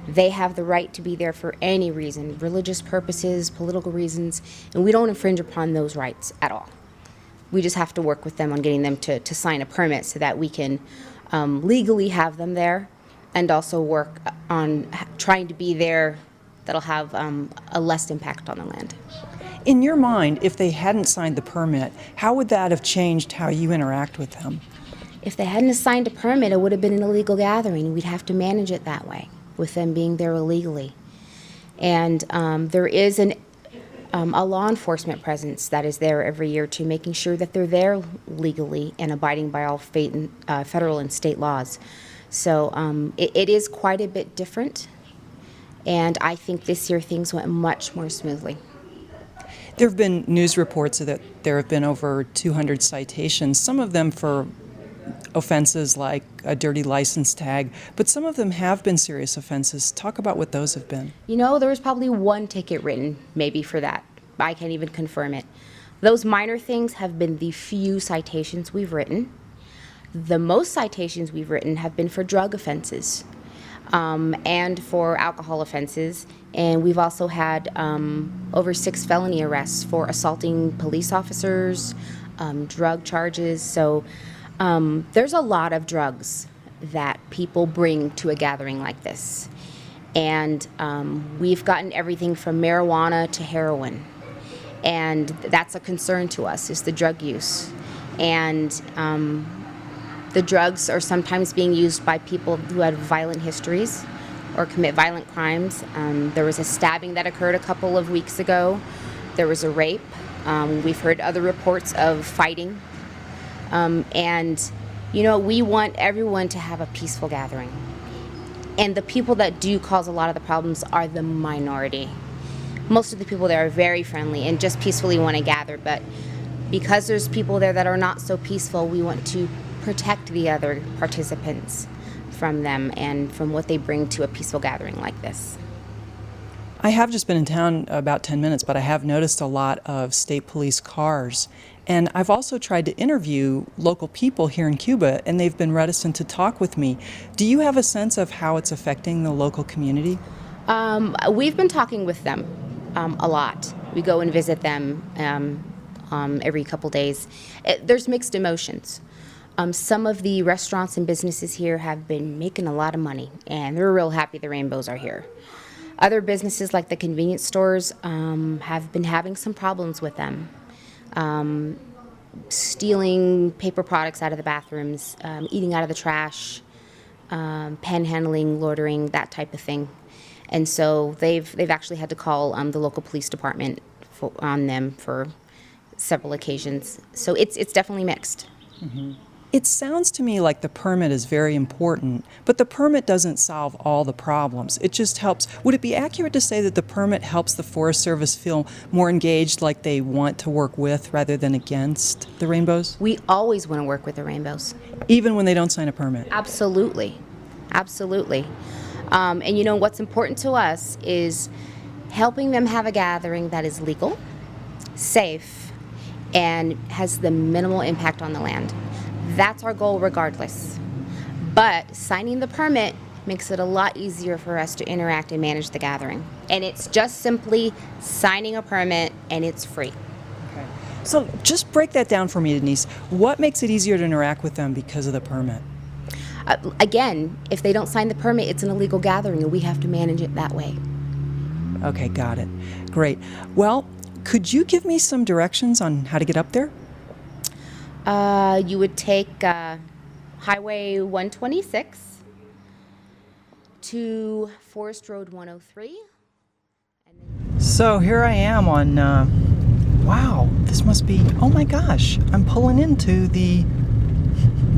R: They have the right to be there for any reason, religious purposes, political reasons, and we don't infringe upon those rights at all. We just have to work with them on getting them to sign a permit so that we can legally have them there, and also work on trying to be there that'll have a less impact on the land.
B: In your mind, if they hadn't signed the permit, how would that have changed how you interact with them?
R: If they hadn't signed a permit, it would have been an illegal gathering. We'd have to manage it that way, with them being there illegally. And there is a law enforcement presence that is there every year to making sure that they're there legally and abiding by all federal and state laws. So it is quite a bit different, and I think this year things went much more smoothly.
B: There have been news reports that there have been over 200 citations, some of them for offenses like a dirty license tag, but some of them have been serious offenses. Talk about what those have been.
R: You know, there was probably one ticket written maybe for that. I can't even confirm it. Those minor things have been the few citations we've written. The most citations we've written have been for drug offenses and for alcohol offenses. And we've also had over 6 felony arrests for assaulting police officers, drug charges. So there's a lot of drugs that people bring to a gathering like this. And we've gotten everything from marijuana to heroin. And that's a concern to us, is the drug use. And the drugs are sometimes being used by people who have violent histories or commit violent crimes. There was a stabbing that occurred a couple of weeks ago. There was a rape. We've heard other reports of fighting. And, you know, we want everyone to have a peaceful gathering. And the people that do cause a lot of the problems are the minority. Most of the people there are very friendly and just peacefully want to gather, but because there's people there that are not so peaceful, we want to protect the other participants from them and from what they bring to a peaceful gathering like this.
B: I have just been in town about 10 minutes, but I have noticed a lot of state police cars. And I've also tried to interview local people here in Cuba, and they've been reticent to talk with me. Do you have a sense of how it's affecting the local community?
R: We've been talking with them a lot. We go and visit them every couple days. There's mixed emotions. Some of the restaurants and businesses here have been making a lot of money, and they're real happy the rainbows are here. Other businesses like the convenience stores have been having some problems with them. Stealing paper products out of the bathrooms, eating out of the trash, panhandling, loitering, that type of thing. And so they've actually had to call the local police department on them for several occasions. So it's definitely mixed.
B: Mm-hmm. It sounds to me like the permit is very important, but the permit doesn't solve all the problems. It just helps. Would it be accurate to say that the permit helps the Forest Service feel more engaged, like they want to work with rather than against the rainbows?
R: We always want to work with the rainbows.
B: Even when they don't sign a permit?
R: Absolutely. Absolutely. And you know, what's important to us is helping them have a gathering that is legal, safe, and has the minimal impact on the land. That's our goal regardless. But signing the permit makes it a lot easier for us to interact and manage the gathering. And it's just simply signing a permit, and it's free.
B: Okay. So just break that down for me, Denise. What makes it easier to interact with them because of the permit?
R: Again, if they don't sign the permit, it's an illegal gathering, and we have to manage it that way.
B: Okay, got it. Great. Well, could you give me some directions on how to get up there?
R: You would take Highway 126 to Forest Road 103.
B: So here I am on, wow, this must be, oh my gosh, I'm pulling into the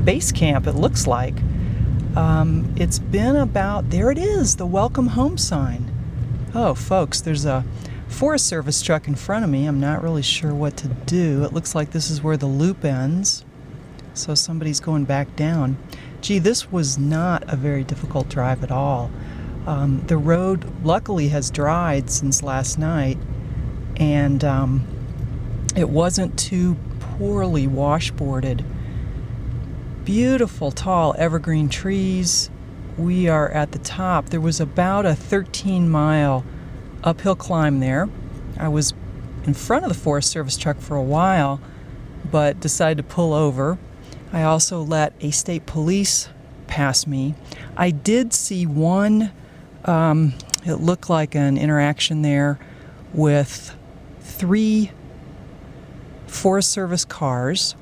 B: base camp, it looks like. It's been about, there it is, the welcome home sign. Oh, folks, there's a Forest Service truck in front of me. I'm not really sure what to do. It looks like this is where the loop ends. So somebody's going back down. Gee, this was not a very difficult drive at all. The road luckily has dried since last night, and it wasn't too poorly washboarded. Beautiful tall evergreen trees. We are at the top. There was about a 13-mile uphill climb there. I was in front of the Forest Service truck for a while, but decided to pull over. I also let a state police pass me. I did see one, it looked like an interaction there with 3 Forest Service cars.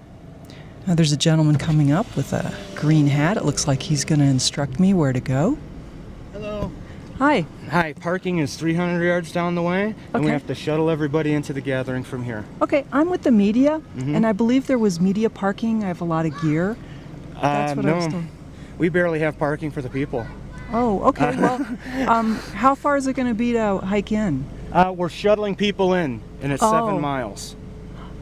B: Now there's a gentleman coming up with a green hat. It looks like he's going to instruct me where to go.
M: Hello.
B: Hi.
C: Hi, parking is 300 yards down the way, and we
B: Okay.
C: have to shuttle everybody into the gathering from here.
B: Okay, I'm with the media,
C: Mhm.
B: and I believe there was media parking. I have a lot of gear. That's what I was
C: No,
B: told.
C: we barely have parking for the people.
B: Oh, okay. Well, how far is it going to be to hike in?
C: We're shuttling people in, and it's
B: Oh.
C: 7 miles.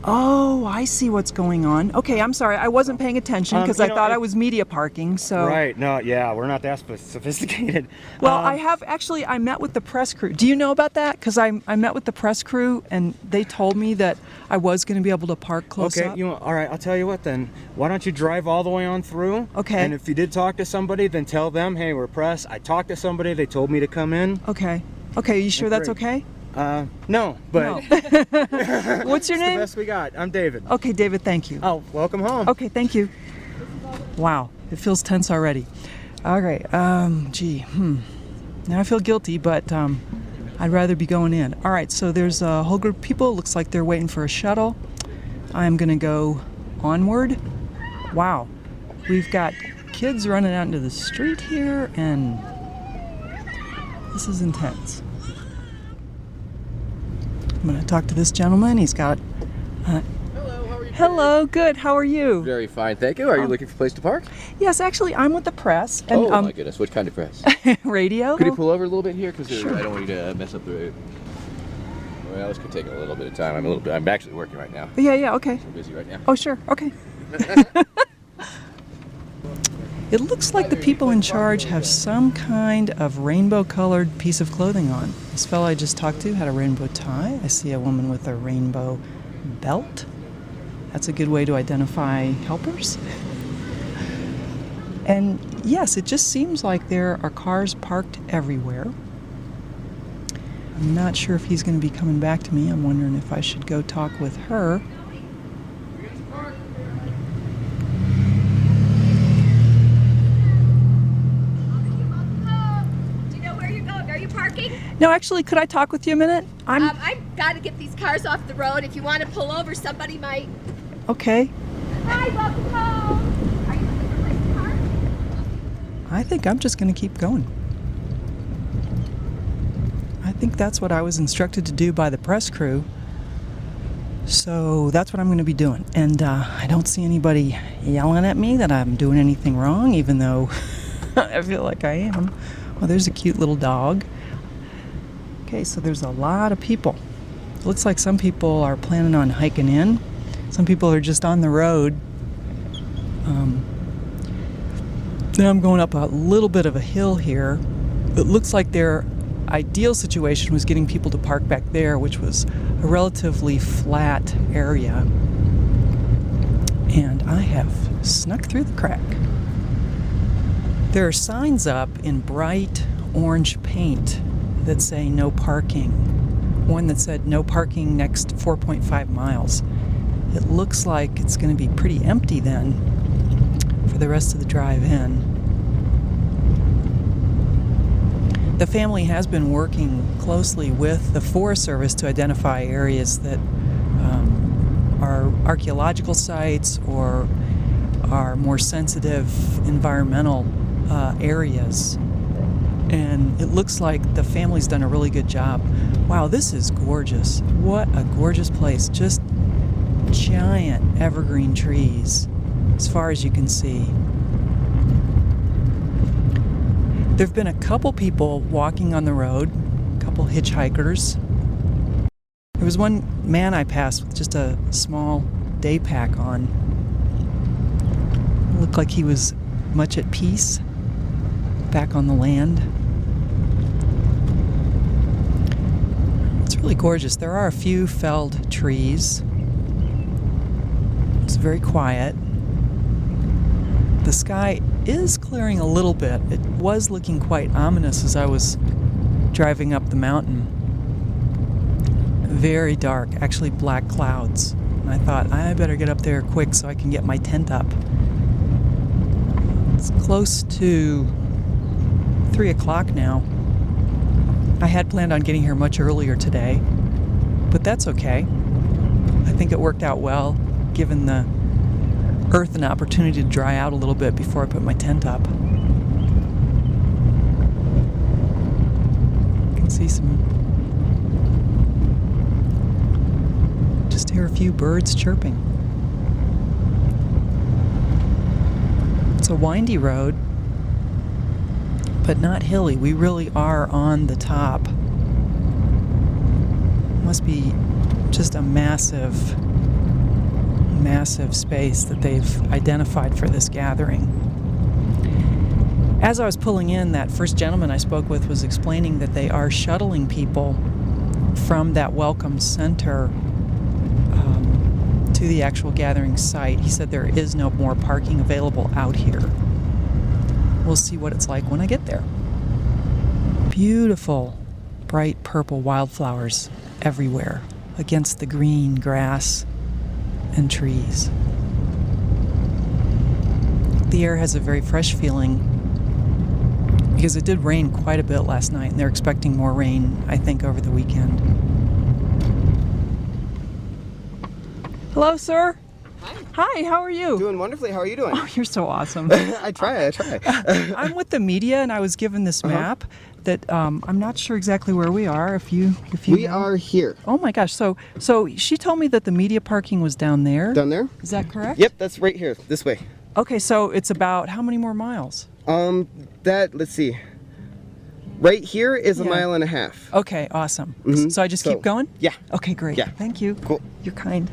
B: Oh, I see what's going on. Okay, I'm sorry. I wasn't paying attention because
C: you
B: I
C: know,
B: thought I was media parking. So
C: Right, no, yeah, we're not that sophisticated.
B: Well, I have actually. I met with the press crew. Do you know about that? Because I met with the press crew and they told me that I was going to be able to park close
C: Okay,
B: up.
C: all right, I'll tell you what then. Why don't you drive all the way on through?
B: Okay.
C: And if you did talk to somebody, then tell them, hey, we're press. I talked to somebody, they told me to come in.
B: Okay. Okay. You sure that's okay?
C: No, but
B: What's your
C: it's
B: name?
C: the best we got. I'm David.
B: Okay, David. Thank you.
C: Oh, welcome home.
B: Okay, thank you. Wow, it feels tense already. All right. Now I feel guilty, but I'd rather be going in. All right. So there's a whole group of people. Looks like they're waiting for a shuttle. I'm gonna go onward. Wow, we've got kids running out into the street here, and this is intense. I'm going to talk to this gentleman. He's got. Hello, good. How are you?
M: Very fine, thank you. Are you looking for a place to park?
B: Yes, actually, I'm with the press. And,
M: Oh my goodness, what kind of press?
B: radio.
M: Could you pull over a little bit here? Because
B: Sure.
M: I don't want you to mess up the. Well, this could take a little bit of time. I'm actually working right now.
B: Yeah, okay.
M: I'm busy right now.
B: Oh, sure, okay. It looks like the people in charge have some kind of rainbow-colored piece of clothing on. This fellow I just talked to had a rainbow tie. I see a woman with a rainbow belt. That's a good way to identify helpers. And yes, it just seems like there are cars parked everywhere. I'm not sure if he's going to be coming back to me. I'm wondering if I should go talk with her. No, actually, could I talk with you a minute?
N: I've got to get these cars off the road. If you want to pull over, somebody might.
B: Okay.
N: Hi, welcome home. Are you looking for a place to park?
B: I think I'm just going to keep going. I think that's what I was instructed to do by the press crew. So that's what I'm going to be doing. And I don't see anybody yelling at me that I'm doing anything wrong, even though I feel like I am. Oh, there's a cute little dog. Okay, so there's a lot of people. It looks like some people are planning on hiking in. Some people are just on the road. Then I'm going up a little bit of a hill here. It looks like their ideal situation was getting people to park back there, which was a relatively flat area. And I have snuck through the crack. There are signs up in bright orange paint that say no parking. One that said no parking next 4.5 miles. It looks like it's going to be pretty empty then for the rest of the drive in. The family has been working closely with the Forest Service to identify areas that are archaeological sites or are more sensitive environmental areas. And it looks like the family's done a really good job. Wow, this is gorgeous. What a gorgeous place. Just giant evergreen trees as far as you can see. There have been a couple people walking on the road, a couple hitchhikers. There was one man I passed with just a small day pack on. It looked like he was much at peace back on the land. It's really gorgeous. There are a few felled trees. It's very quiet. The sky is clearing a little bit. It was looking quite ominous as I was driving up the mountain. Very dark, actually black clouds. And I thought, I better get up there quick so I can get my tent up. It's close to 3 o'clock now. I had planned on getting here much earlier today, but that's okay. I think it worked out well, given the earth an opportunity to dry out a little bit before I put my tent up. see just hear a few birds chirping. It's a windy road, but not hilly. We really are on the top. Must be just a massive space that they've identified for this gathering. As I was pulling in, that first gentleman I spoke with was explaining that they are shuttling people from that welcome center to the actual gathering site. He said there is no more parking available out here. We'll see what it's like when I get there. Beautiful, bright purple wildflowers everywhere against the green grass and trees. The air has a very fresh feeling because it did rain quite a bit last night, and they're expecting more rain, I think, over the weekend. Hello, sir. Hi, how are you?
O: Doing wonderfully. How are you doing?
B: Oh, you're so awesome.
O: I try.
B: I'm with the media, and I was given this map that I'm not sure exactly where we are. If you
O: We are here.
B: Oh my gosh. So she told me that the media parking was down there.
O: Down there?
B: Is that correct?
O: Yep, that's right here. This way.
B: Okay, so it's about how many more miles?
O: Let's see. Right here is a mile and a half.
B: Okay, awesome.
O: Mhm.
B: So I just keep going?
O: Yeah.
B: Okay, great.
O: Yeah.
B: Thank you.
O: Cool.
B: You're kind.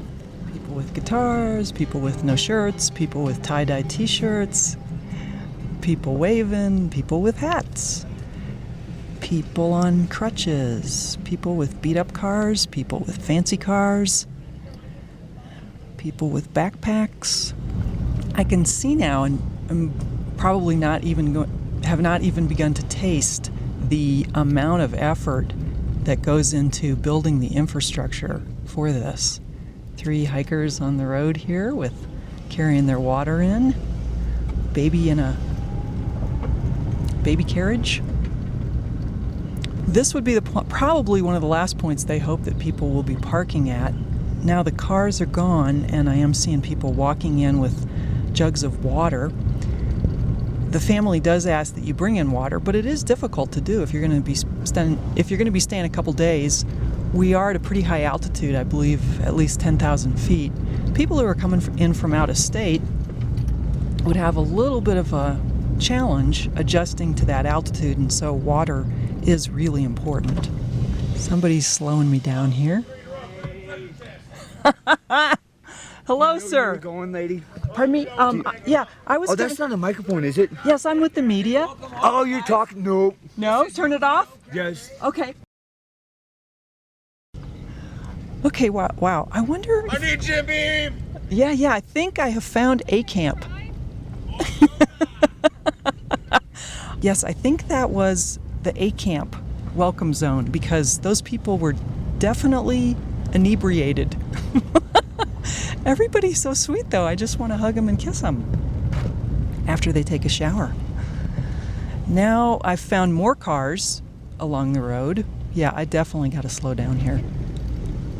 B: People with guitars, people with no shirts, people with tie-dye t-shirts, people waving, people with hats, people on crutches, people with beat-up cars, people with fancy cars, people with backpacks. I can see now, and I'm probably have not even begun to taste the amount of effort that goes into building the infrastructure for this. 3 hikers on the road here with carrying their water in, baby in a baby carriage. This would be probably one of the last points they hope that people will be parking at. Now the cars are gone, and I am seeing people walking in with jugs of water. The family does ask that you bring in water, but it is difficult to do if you're going to be staying a couple days. We are at a pretty high altitude, I believe, at least 10,000 feet. People who are coming in from out of state would have a little bit of a challenge adjusting to that altitude, and so water is really important. Somebody's slowing me down here. Hello, sir.
Q: Where you going, lady?
B: Pardon me? Yeah, I was.
Q: Oh, that's not a microphone, is it?
B: Yes, I'm with the media.
Q: Oh, you're talking? No.
B: No? Turn it off?
Q: Yes.
B: Okay. Okay, wow. I wonder
Q: I need Jimmy!
B: Yeah, I think I have found a camp. Yes, I think that was the A camp welcome zone, because those people were definitely inebriated. Everybody's so sweet, though. I just want to hug them and kiss them after they take a shower. Now I've found more cars along the road. Yeah, I definitely got to slow down here.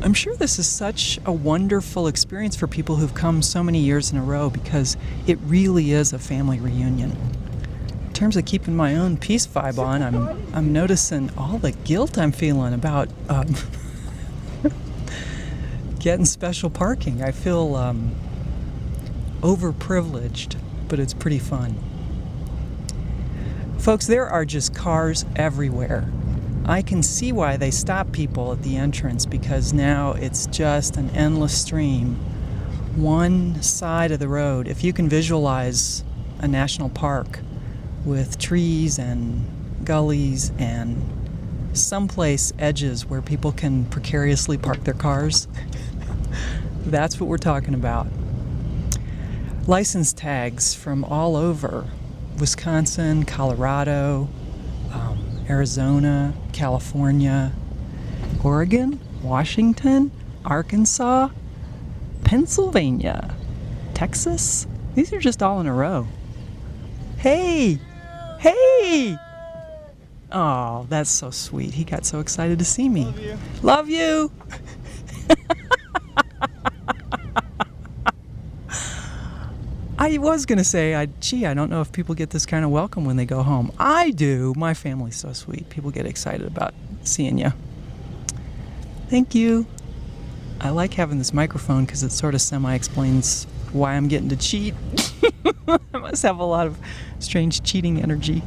B: I'm sure this is such a wonderful experience for people who've come so many years in a row, because it really is a family reunion. In terms of keeping my own peace vibe on, I'm noticing all the guilt I'm feeling about getting special parking. I feel overprivileged, but it's pretty fun. Folks, there are just cars everywhere. I can see why they stop people at the entrance, because now it's just an endless stream. One side of the road, if you can visualize a national park with trees and gullies and someplace edges where people can precariously park their cars, that's what we're talking about. License tags from all over: Wisconsin, Colorado, Arizona, California, Oregon, Washington, Arkansas, Pennsylvania, Texas. These are just all in a row. Hey! Oh, that's so sweet. He got so excited to see me. Love you! I was going to say, I don't know if people get this kind of welcome when they go home. I do. My family's so sweet. People get excited about
F: seeing you. Thank you. I like having this microphone because it sort of semi-explains why I'm getting to cheat. I must have a lot of strange cheating energy.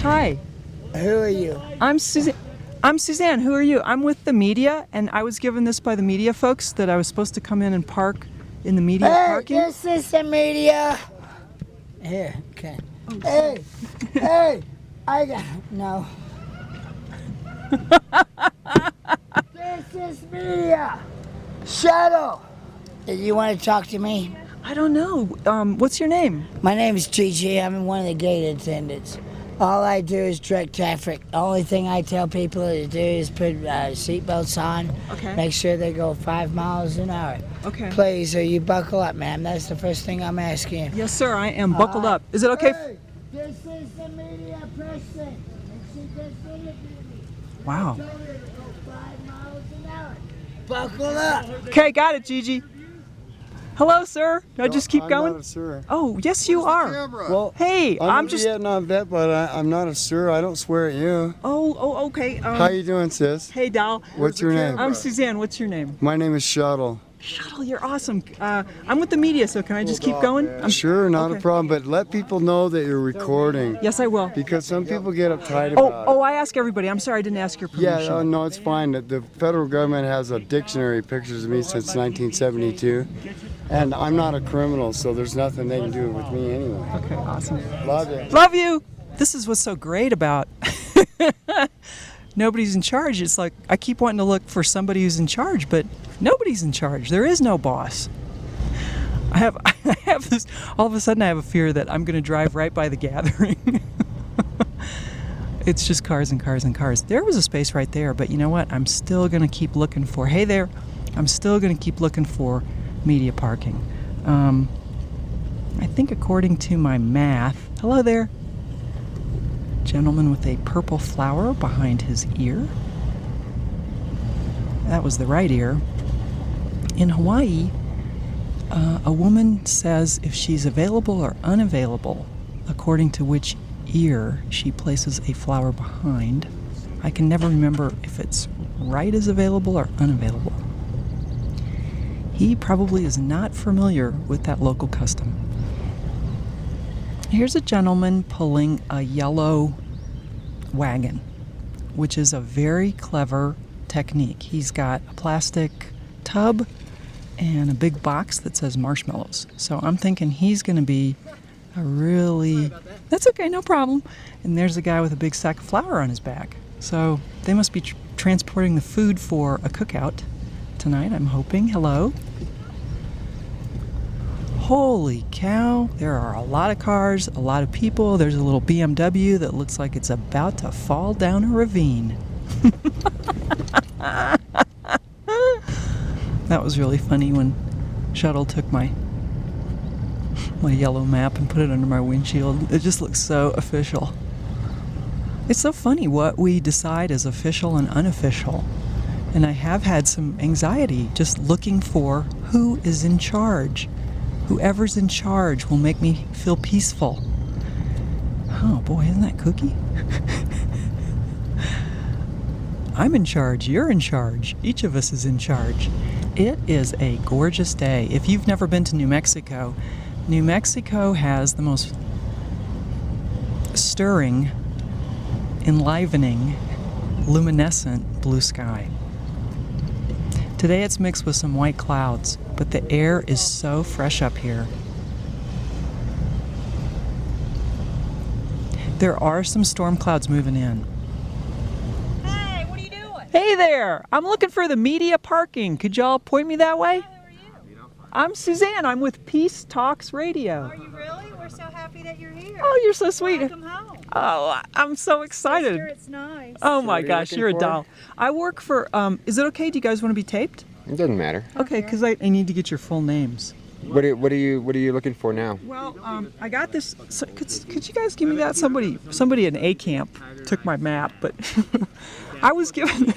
F: Hi.
P: Who are you?
F: I'm Suzanne. Who are you? I'm with the media, and I was given this by the media folks that I was supposed to come in and park in the media parking.
P: This is the media. Here, okay. Hey, hey, I got, no. This is media. Shuttle. Do you want to talk to me?
F: I don't know. What's your name?
P: My name is Gigi. I'm one of the gate attendants. All I do is direct traffic. The only thing I tell people to do is put seatbelts on.
F: Okay.
P: Make sure they go 5 miles an hour.
F: Okay.
P: Please, you buckle up, ma'am. That's the first thing I'm asking.
F: Yes, sir. I am buckled up. Is it okay?
P: Hey, this is the media person, and she just interviewed me.
F: Wow.
P: I told her to go 5 miles an hour. Buckle up.
F: Okay, got it, Gigi. Hello, sir. Do I just keep going?
S: I'm not a sir.
F: Oh, yes, you are.
S: Well,
F: hey,
S: I'm
F: just.
S: a Vietnam vet, but I'm not a sir. I don't swear at you.
F: Oh, okay.
S: How you doing, sis?
F: Hey, doll.
S: What's your name?
F: I'm Suzanne. What's your name?
S: My name is Shuttle.
F: Shuttle, you're awesome. I'm with the media, so can I just keep going?
S: Sure, not
F: okay.
S: a problem, but let people know that you're recording.
F: Yes, I will.
S: Because some people get uptight about it.
F: Oh, I ask everybody. I'm sorry, I didn't ask your permission.
S: Yeah, no, it's fine. The federal government has a dictionary of pictures of me since 1972. And I'm not a criminal, so there's nothing they can do with me anyway.
F: Okay, awesome.
S: Love you.
F: Love you. This is what's so great about nobody's in charge. It's like I keep wanting to look for somebody who's in charge, but nobody's in charge. There is no boss. I have this, all of a sudden I have a fear that I'm going to drive right by the gathering. It's just cars and cars and cars. There was a space right there, but you know what? I'm still going to keep looking for, hey there, I'm still going to keep looking for media parking. I think according to my math, hello there, gentleman with a purple flower behind his ear. That was the right ear. In Hawaii, a woman says if she's available or unavailable, according to which ear she places a flower behind. I can never remember if it's right as available or unavailable. He probably is not familiar with that local custom. Here's a gentleman pulling a yellow wagon, which is a very clever technique. He's got a plastic tub and a big box that says marshmallows. So I'm thinking he's going to be a really... That's okay, no problem. And there's a guy with a big sack of flour on his back. So they must be transporting the food for a cookout tonight, I'm hoping. Hello. Holy cow, there are a lot of cars, a lot of people. There's a little BMW that looks like it's about to fall down a ravine. That was really funny when Shuttle took my yellow map and put it under my windshield. It just looks so official. It's so funny what we decide as official and unofficial. And I have had some anxiety just looking for who is in charge. Whoever's in charge will make me feel peaceful. Oh boy, isn't that kooky? I'm in charge, you're in charge, each of us is in charge. It is a gorgeous day. If you've never been to New Mexico, New Mexico has the most stirring, enlivening, luminescent blue sky. Today it's mixed with some white clouds, but the air is so fresh up here. There are some storm clouds moving in.
T: Hey, what are you doing?
F: Hey there! I'm looking for the media parking. Could y'all point me that way? I'm Suzanne. I'm with Peace Talks Radio.
T: Are you really? We're so happy that you're here.
F: Oh, you're so sweet.
T: Welcome home.
F: Oh, I'm so excited.
T: Sister, it's nice.
F: Oh my gosh, you're a doll. I work for, is it okay? Do you guys want to be taped?
U: It doesn't matter.
F: Okay, because I need to get your full names.
U: What are you looking for now?
F: Well, I got this. So could you guys give me that? Somebody in A camp took my map, but I was given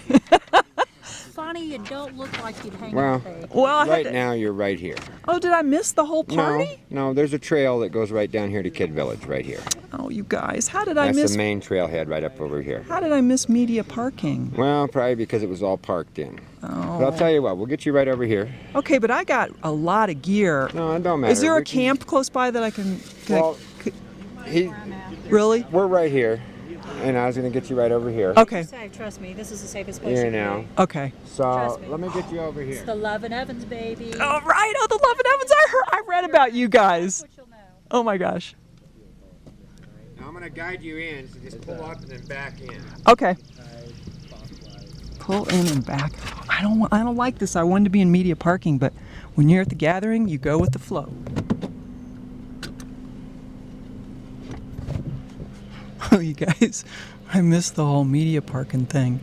T: funny and don't look like you'd hang
U: Well,
T: out there.
B: Well, I had
U: right
B: to-
U: now you're right here.
B: Oh, did I miss the whole party?
U: No, there's a trail that goes right down here to Kid Village, right here.
B: Oh, you guys, how did I
U: That's
B: miss?
U: the main trailhead right up over here.
B: How did I miss media parking?
U: Well, probably because it was all parked in.
B: Oh.
U: But I'll tell you what, we'll get you right over here.
B: Okay, but I got a lot of gear.
U: No, it don't matter.
B: Is there a
U: We can-
B: camp close by that I can?
U: Well,
B: Really?
U: We're right here, and I was going to get you right over here.
B: Okay.
T: Safe, trust me, this is the safest place
U: Here
T: you can
U: now.
T: be.
B: Okay.
U: So
T: Trust me.
U: let me get you over
T: It's
U: here.
T: the Love and Evans, baby.
B: Oh, right. Oh, the Love and Evans. I read about you guys. Oh my gosh.
U: Now I'm going to guide you in, so just pull up and then back in.
B: Okay. Pull in and back. I don't like this. I wanted to be in media parking, but when you're at the gathering, you go with the flow. Oh, you guys, I missed the whole media parking thing.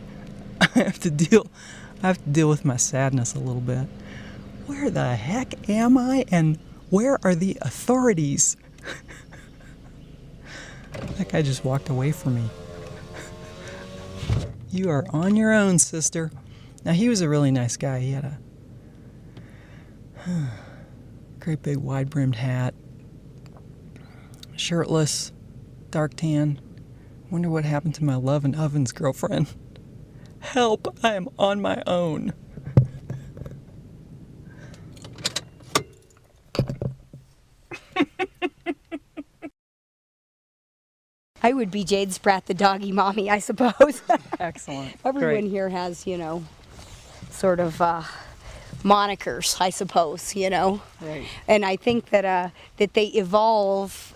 B: I have to deal with my sadness a little bit. Where the heck am I, and where are the authorities? That guy just walked away from me. You are on your own, sister. Now, he was a really nice guy. He had a great big wide-brimmed hat, shirtless, dark tan. Wonder what happened to my Love and Ovens girlfriend. Help, I am on my own.
D: I would be Jade Spratt, the doggy mommy, I suppose.
B: Excellent.
D: Everyone
B: Great.
D: here has, sort of monikers, I suppose,
B: Right.
D: And I think that they evolve.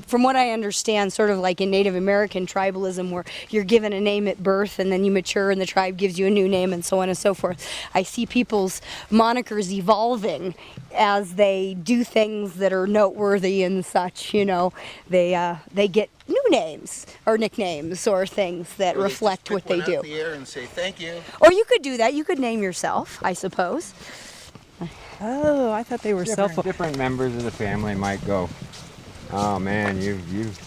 D: From what I understand, sort of like in Native American tribalism, where you're given a name at birth and then you mature and the tribe gives you a new name and so on and so forth. I see people's monikers evolving as they do things that are noteworthy and such. They get new names or nicknames or things that
G: Or they
D: reflect
G: just
D: what
G: pick
D: they
G: one
D: do.
G: out the air and say thank you.
D: Or you could do that. You could name yourself, I suppose.
B: Oh, I thought they were
U: Different members of the family might go, oh man, you've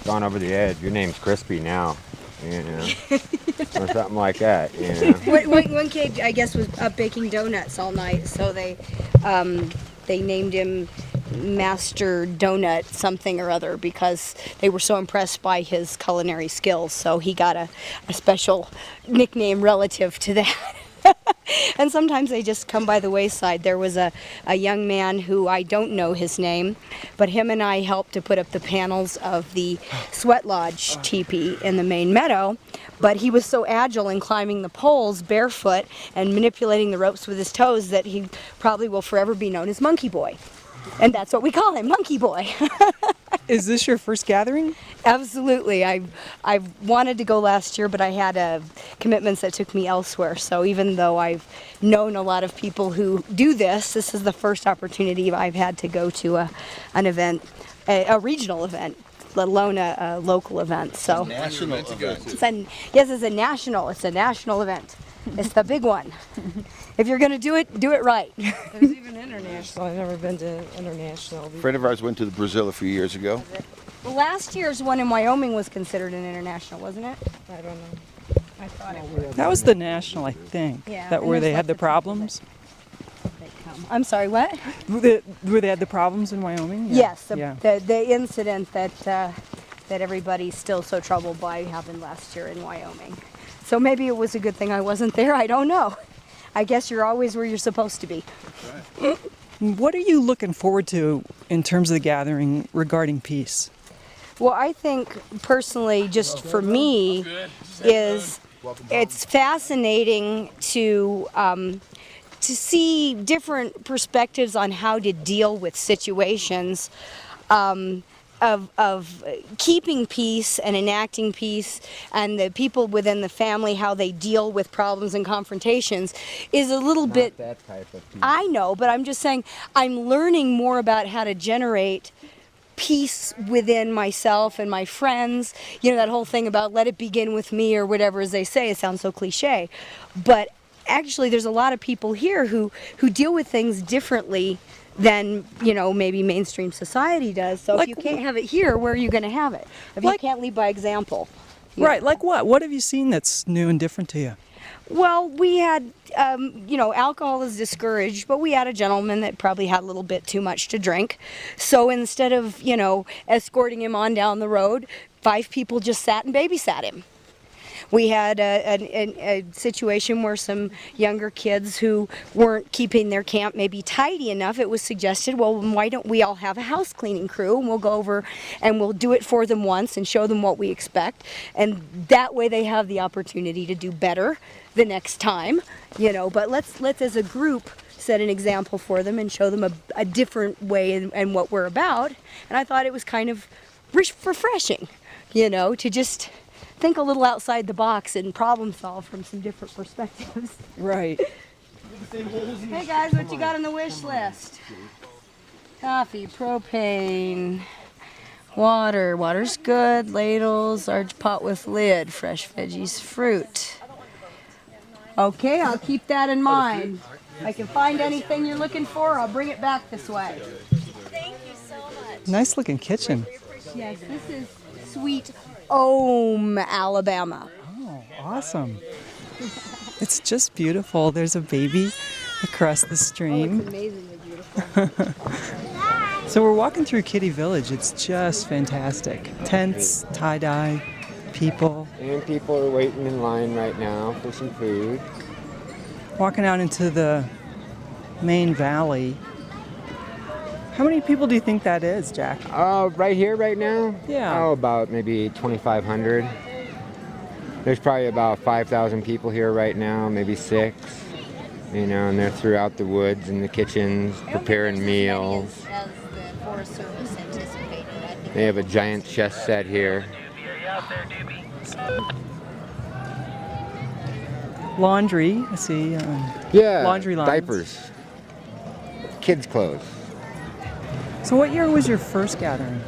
U: gone over the edge. Your name's Crispy now, or something like that.
D: One kid, I guess, was up baking donuts all night, so they named him Master Donut something or other because they were so impressed by his culinary skills. So he got a special nickname relative to that. And sometimes they just come by the wayside. There was a young man who I don't know his name, but him and I helped to put up the panels of the Sweat Lodge teepee in the main meadow. But he was so agile in climbing the poles barefoot and manipulating the ropes with his toes that he probably will forever be known as Monkey Boy. And that's what we call him, Monkey Boy.
B: Is this your first gathering?
D: Absolutely. I wanted to go last year, but I had commitments that took me elsewhere. So even though I've known a lot of people who do this is the first opportunity I've had to go to an event, a regional event, let alone a local event. So
G: National event.
D: it's a national event. It's the big one. If you're going to do it right.
H: There's even international. I've never been to international.
G: A friend of ours went to Brazil a few years ago.
D: Well, last year's one in Wyoming was considered an international, wasn't it?
H: I don't know. I thought it was.
B: That was the national, I think.
D: Yeah,
B: That
D: and
B: where
D: there's
B: they had
D: lots
B: the
D: of people
B: problems.
D: I'm sorry, what?
B: Where they had the problems in Wyoming?
D: Yes,
B: Yeah.
D: the incident that everybody's still so troubled by happened last year in Wyoming. So maybe it was a good thing I wasn't there. I don't know. I guess you're always where you're supposed to be.
B: What are you looking forward to in terms of the gathering regarding peace?
D: Well, I think personally, just for me, is it's fascinating to see different perspectives on how to deal with situations. Of keeping peace and enacting peace, and the people within the family, how they deal with problems and confrontations, is a little bit.
U: That type of peace.
D: I know, but I'm just saying I'm learning more about how to generate peace within myself and my friends. That whole thing about let it begin with me or whatever, as they say. It sounds so cliche, but actually, there's a lot of people here who deal with things differently than maybe mainstream society does. So if you can't have it here, where are you going to have it? If you can't lead by example.
B: Right, like what? What have you seen that's new and different to you?
D: Well, we had, alcohol is discouraged, but we had a gentleman that probably had a little bit too much to drink. So instead of, escorting him on down the road, 5 people just sat and babysat him. We had a situation where some younger kids who weren't keeping their camp maybe tidy enough, it was suggested, well, why don't we all have a house cleaning crew, and we'll go over and we'll do it for them once and show them what we expect, and that way they have the opportunity to do better the next time, but let's as a group set an example for them and show them a different way and what we're about. And I thought it was kind of refreshing, to just think a little outside the box and problem solve from some different perspectives.
B: Right.
D: Hey guys, what you got on the wish list? Coffee, propane, water. Water's good. Ladles, large pot with lid, fresh veggies, fruit. Okay, I'll keep that in mind. If I can find anything you're looking for, I'll bring it back this way. Thank you so much.
B: Nice looking kitchen.
D: Yes, this is Sweet Home, Alabama.
B: Oh, awesome. It's just beautiful. There's a baby across the stream.
D: It's amazingly beautiful.
B: So we're walking through Kitty Village. It's just fantastic. Tents, tie-dye, people.
U: And people are waiting in line right now for some food.
B: Walking out into the main valley. How many people do you think that is, Jack?
U: Right here, right now?
B: Yeah.
U: Oh, about maybe 2,500. There's probably about 5,000 people here right now, maybe 6. And they're throughout the woods and the kitchens, preparing meals.
D: As the Forest Service anticipated, I think.
U: They have a giant chess set here.
B: Laundry, I see.
U: Yeah,
B: laundry lines.
U: diapers, kids' clothes.
B: So what year was your first gathering?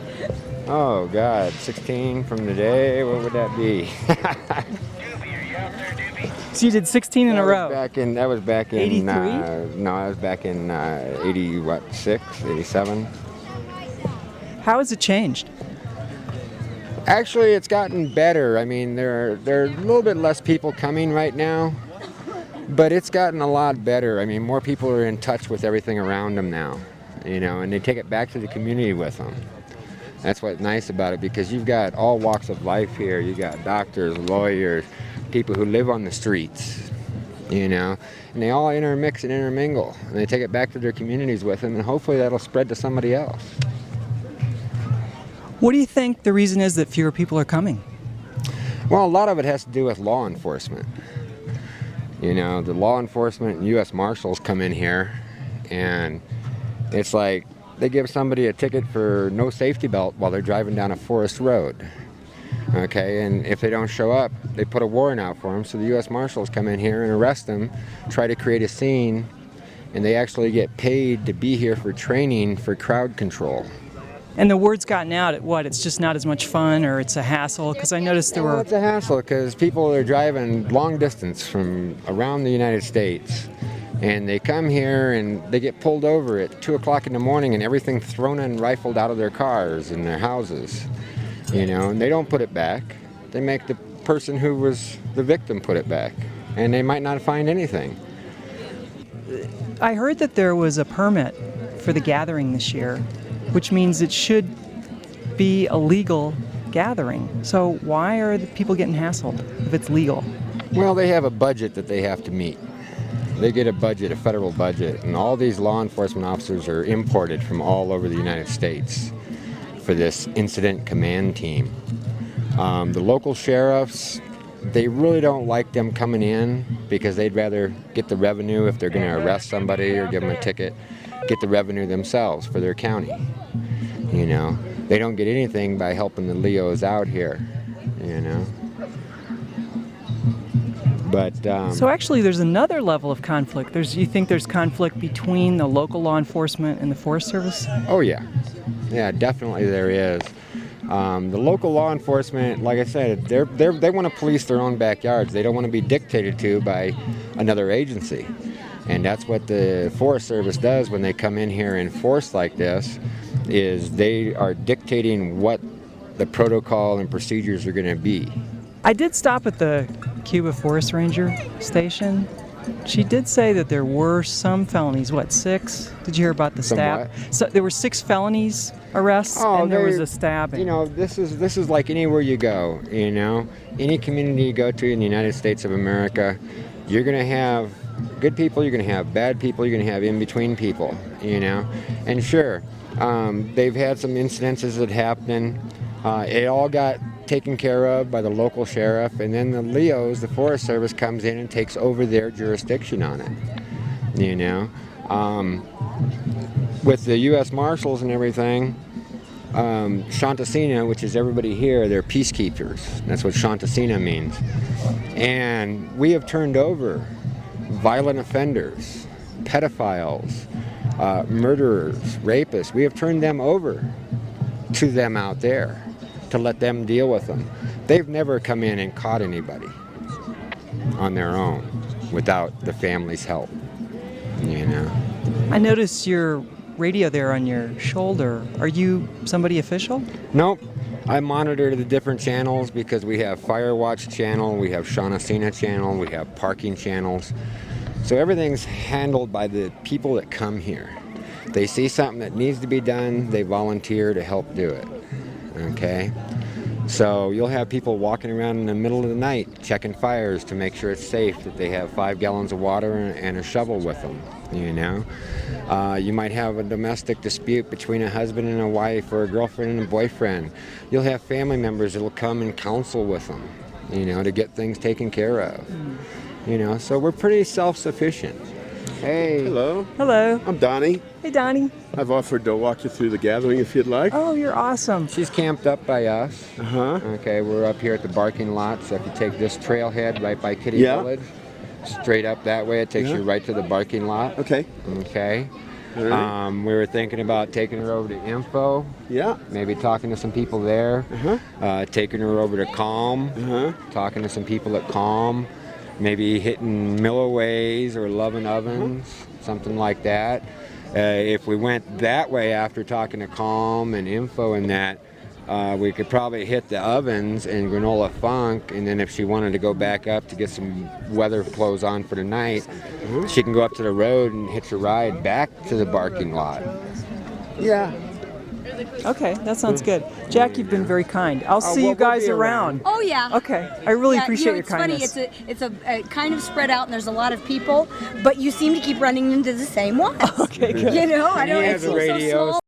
U: Oh, God, 16 from today, what would that be?
B: So you did 16 in a row?
U: That was back in
B: 83?
U: No, I was back in 86, 87.
B: How has it changed?
U: Actually, it's gotten better. I mean, there are a little bit less people coming right now, but it's gotten a lot better. I mean, more people are in touch with everything around them now, and they take it back to the community with them. That's what's nice about it, because you've got all walks of life here. You got doctors, lawyers, people who live on the streets, and they all intermix and intermingle, and they take it back to their communities with them, and hopefully that'll spread to somebody else.
B: What do you think the reason is that fewer people are coming?
U: Well, a lot of it has to do with law enforcement. The law enforcement and U.S. Marshals come in here, and it's like they give somebody a ticket for no safety belt while they're driving down a forest road. Okay, and if they don't show up, they put a warrant out for them, so the U.S. Marshals come in here and arrest them, try to create a scene, and they actually get paid to be here for training for crowd control.
B: And the word's gotten out at what? It's just not as much fun, or it's a hassle? Because I noticed there were...
U: It's a hassle because people are driving long distance from around the United States, and they come here and they get pulled over at 2 o'clock in the morning and everything thrown and rifled out of their cars and their houses, and they don't put it back. They make the person who was the victim put it back, and they might not find anything.
B: I heard that there was a permit for the gathering this year, which means it should be a legal gathering. So why are the people getting hassled if it's legal?
U: Well, they have a budget that they have to meet. They get a budget, a federal budget, and all these law enforcement officers are imported from all over the United States for this incident command team. The local sheriffs, they really don't like them coming in because they'd rather get the revenue if they're going to arrest somebody or give them a ticket, get the revenue themselves for their county. They don't get anything by helping the Leos out here, But
B: so actually, there's another level of conflict. You think there's conflict between the local law enforcement and the Forest Service?
U: Oh yeah, definitely there is. The local law enforcement, like I said, they want to police their own backyards. They don't want to be dictated to by another agency. And that's what the Forest Service does when they come in here in force like this, is they are dictating what the protocol and procedures are going to be.
B: I did stop at the Cuba Forest Ranger Station. She did say that there were some felonies. What, 6? Did you hear about the stab? So there were 6 felonies arrests, and there was a stabbing.
U: You know, this is like anywhere you go. You know, any community you go to in the United States of America, you're going to have good people, you're going to have bad people, you're going to have in-between people. You know, and sure, they've had some incidences that happened. It all got taken care of by the local sheriff, and then the Leos, the Forest Service, comes in and takes over their jurisdiction on it. You know, with the U.S. Marshals and everything, Shantasina, which is everybody here, they're peacekeepers. That's what Shantasina means. And we have turned over violent offenders, pedophiles, murderers, rapists. We have turned them over to them out there to let them deal with them. They've never come in and caught anybody on their own without the family's help, you know.
B: I noticed your radio there on your shoulder. Are you somebody official?
U: Nope. I monitor the different channels because we have Fire Watch channel, we have Shantasina channel, we have parking channels. So everything's handled by the people that come here. They see something that needs to be done, they volunteer to help do it. Okay, so you'll have people walking around in the middle of the night checking fires to make sure it's safe, that they have 5 gallons of water and a shovel with them, you know. You might have a domestic dispute between a husband and a wife, or a girlfriend and a boyfriend. You'll have family members that will come and counsel with them, you know, to get things taken care of. You know, so we're pretty self-sufficient. Hey.
J: Hello.
B: Hello.
J: I'm Donnie.
B: Hey, Donnie.
J: I've offered to walk you through the gathering if you'd like.
B: Oh, you're awesome.
U: She's camped up by us. Okay, we're up here at the barking lot, so if you take this trailhead right by Kitty Village, straight up that way, it takes you right to the barking lot.
J: Okay.
U: Okay.
J: All right.
U: We were thinking about taking her over to Info.
J: Yeah.
U: Maybe talking to some people there. Taking her over to Calm. Talking to some people at Calm. Maybe hitting Milliways or Lovin' Ovens, something like that. If we went that way after talking to Calm and Info and that, we could probably hit the Ovens and Granola Funk, and then if she wanted to go back up to get some weather clothes on for the night, she can go up to the road and hitch a ride back to the barking lot.
J: Yeah.
B: Okay, that sounds good. Jack, you've been very kind. I'll see you guys around.
D: Oh yeah.
B: Okay, I really
D: Yeah,
B: appreciate
D: you know,
B: your kindness.
D: It's funny. It's a kind of spread out, and there's a lot of people, but you seem to keep running into the same one.
B: Okay, good.
D: You know, I don't.
U: He
D: It
U: has a
D: seems
U: radio,
D: so small.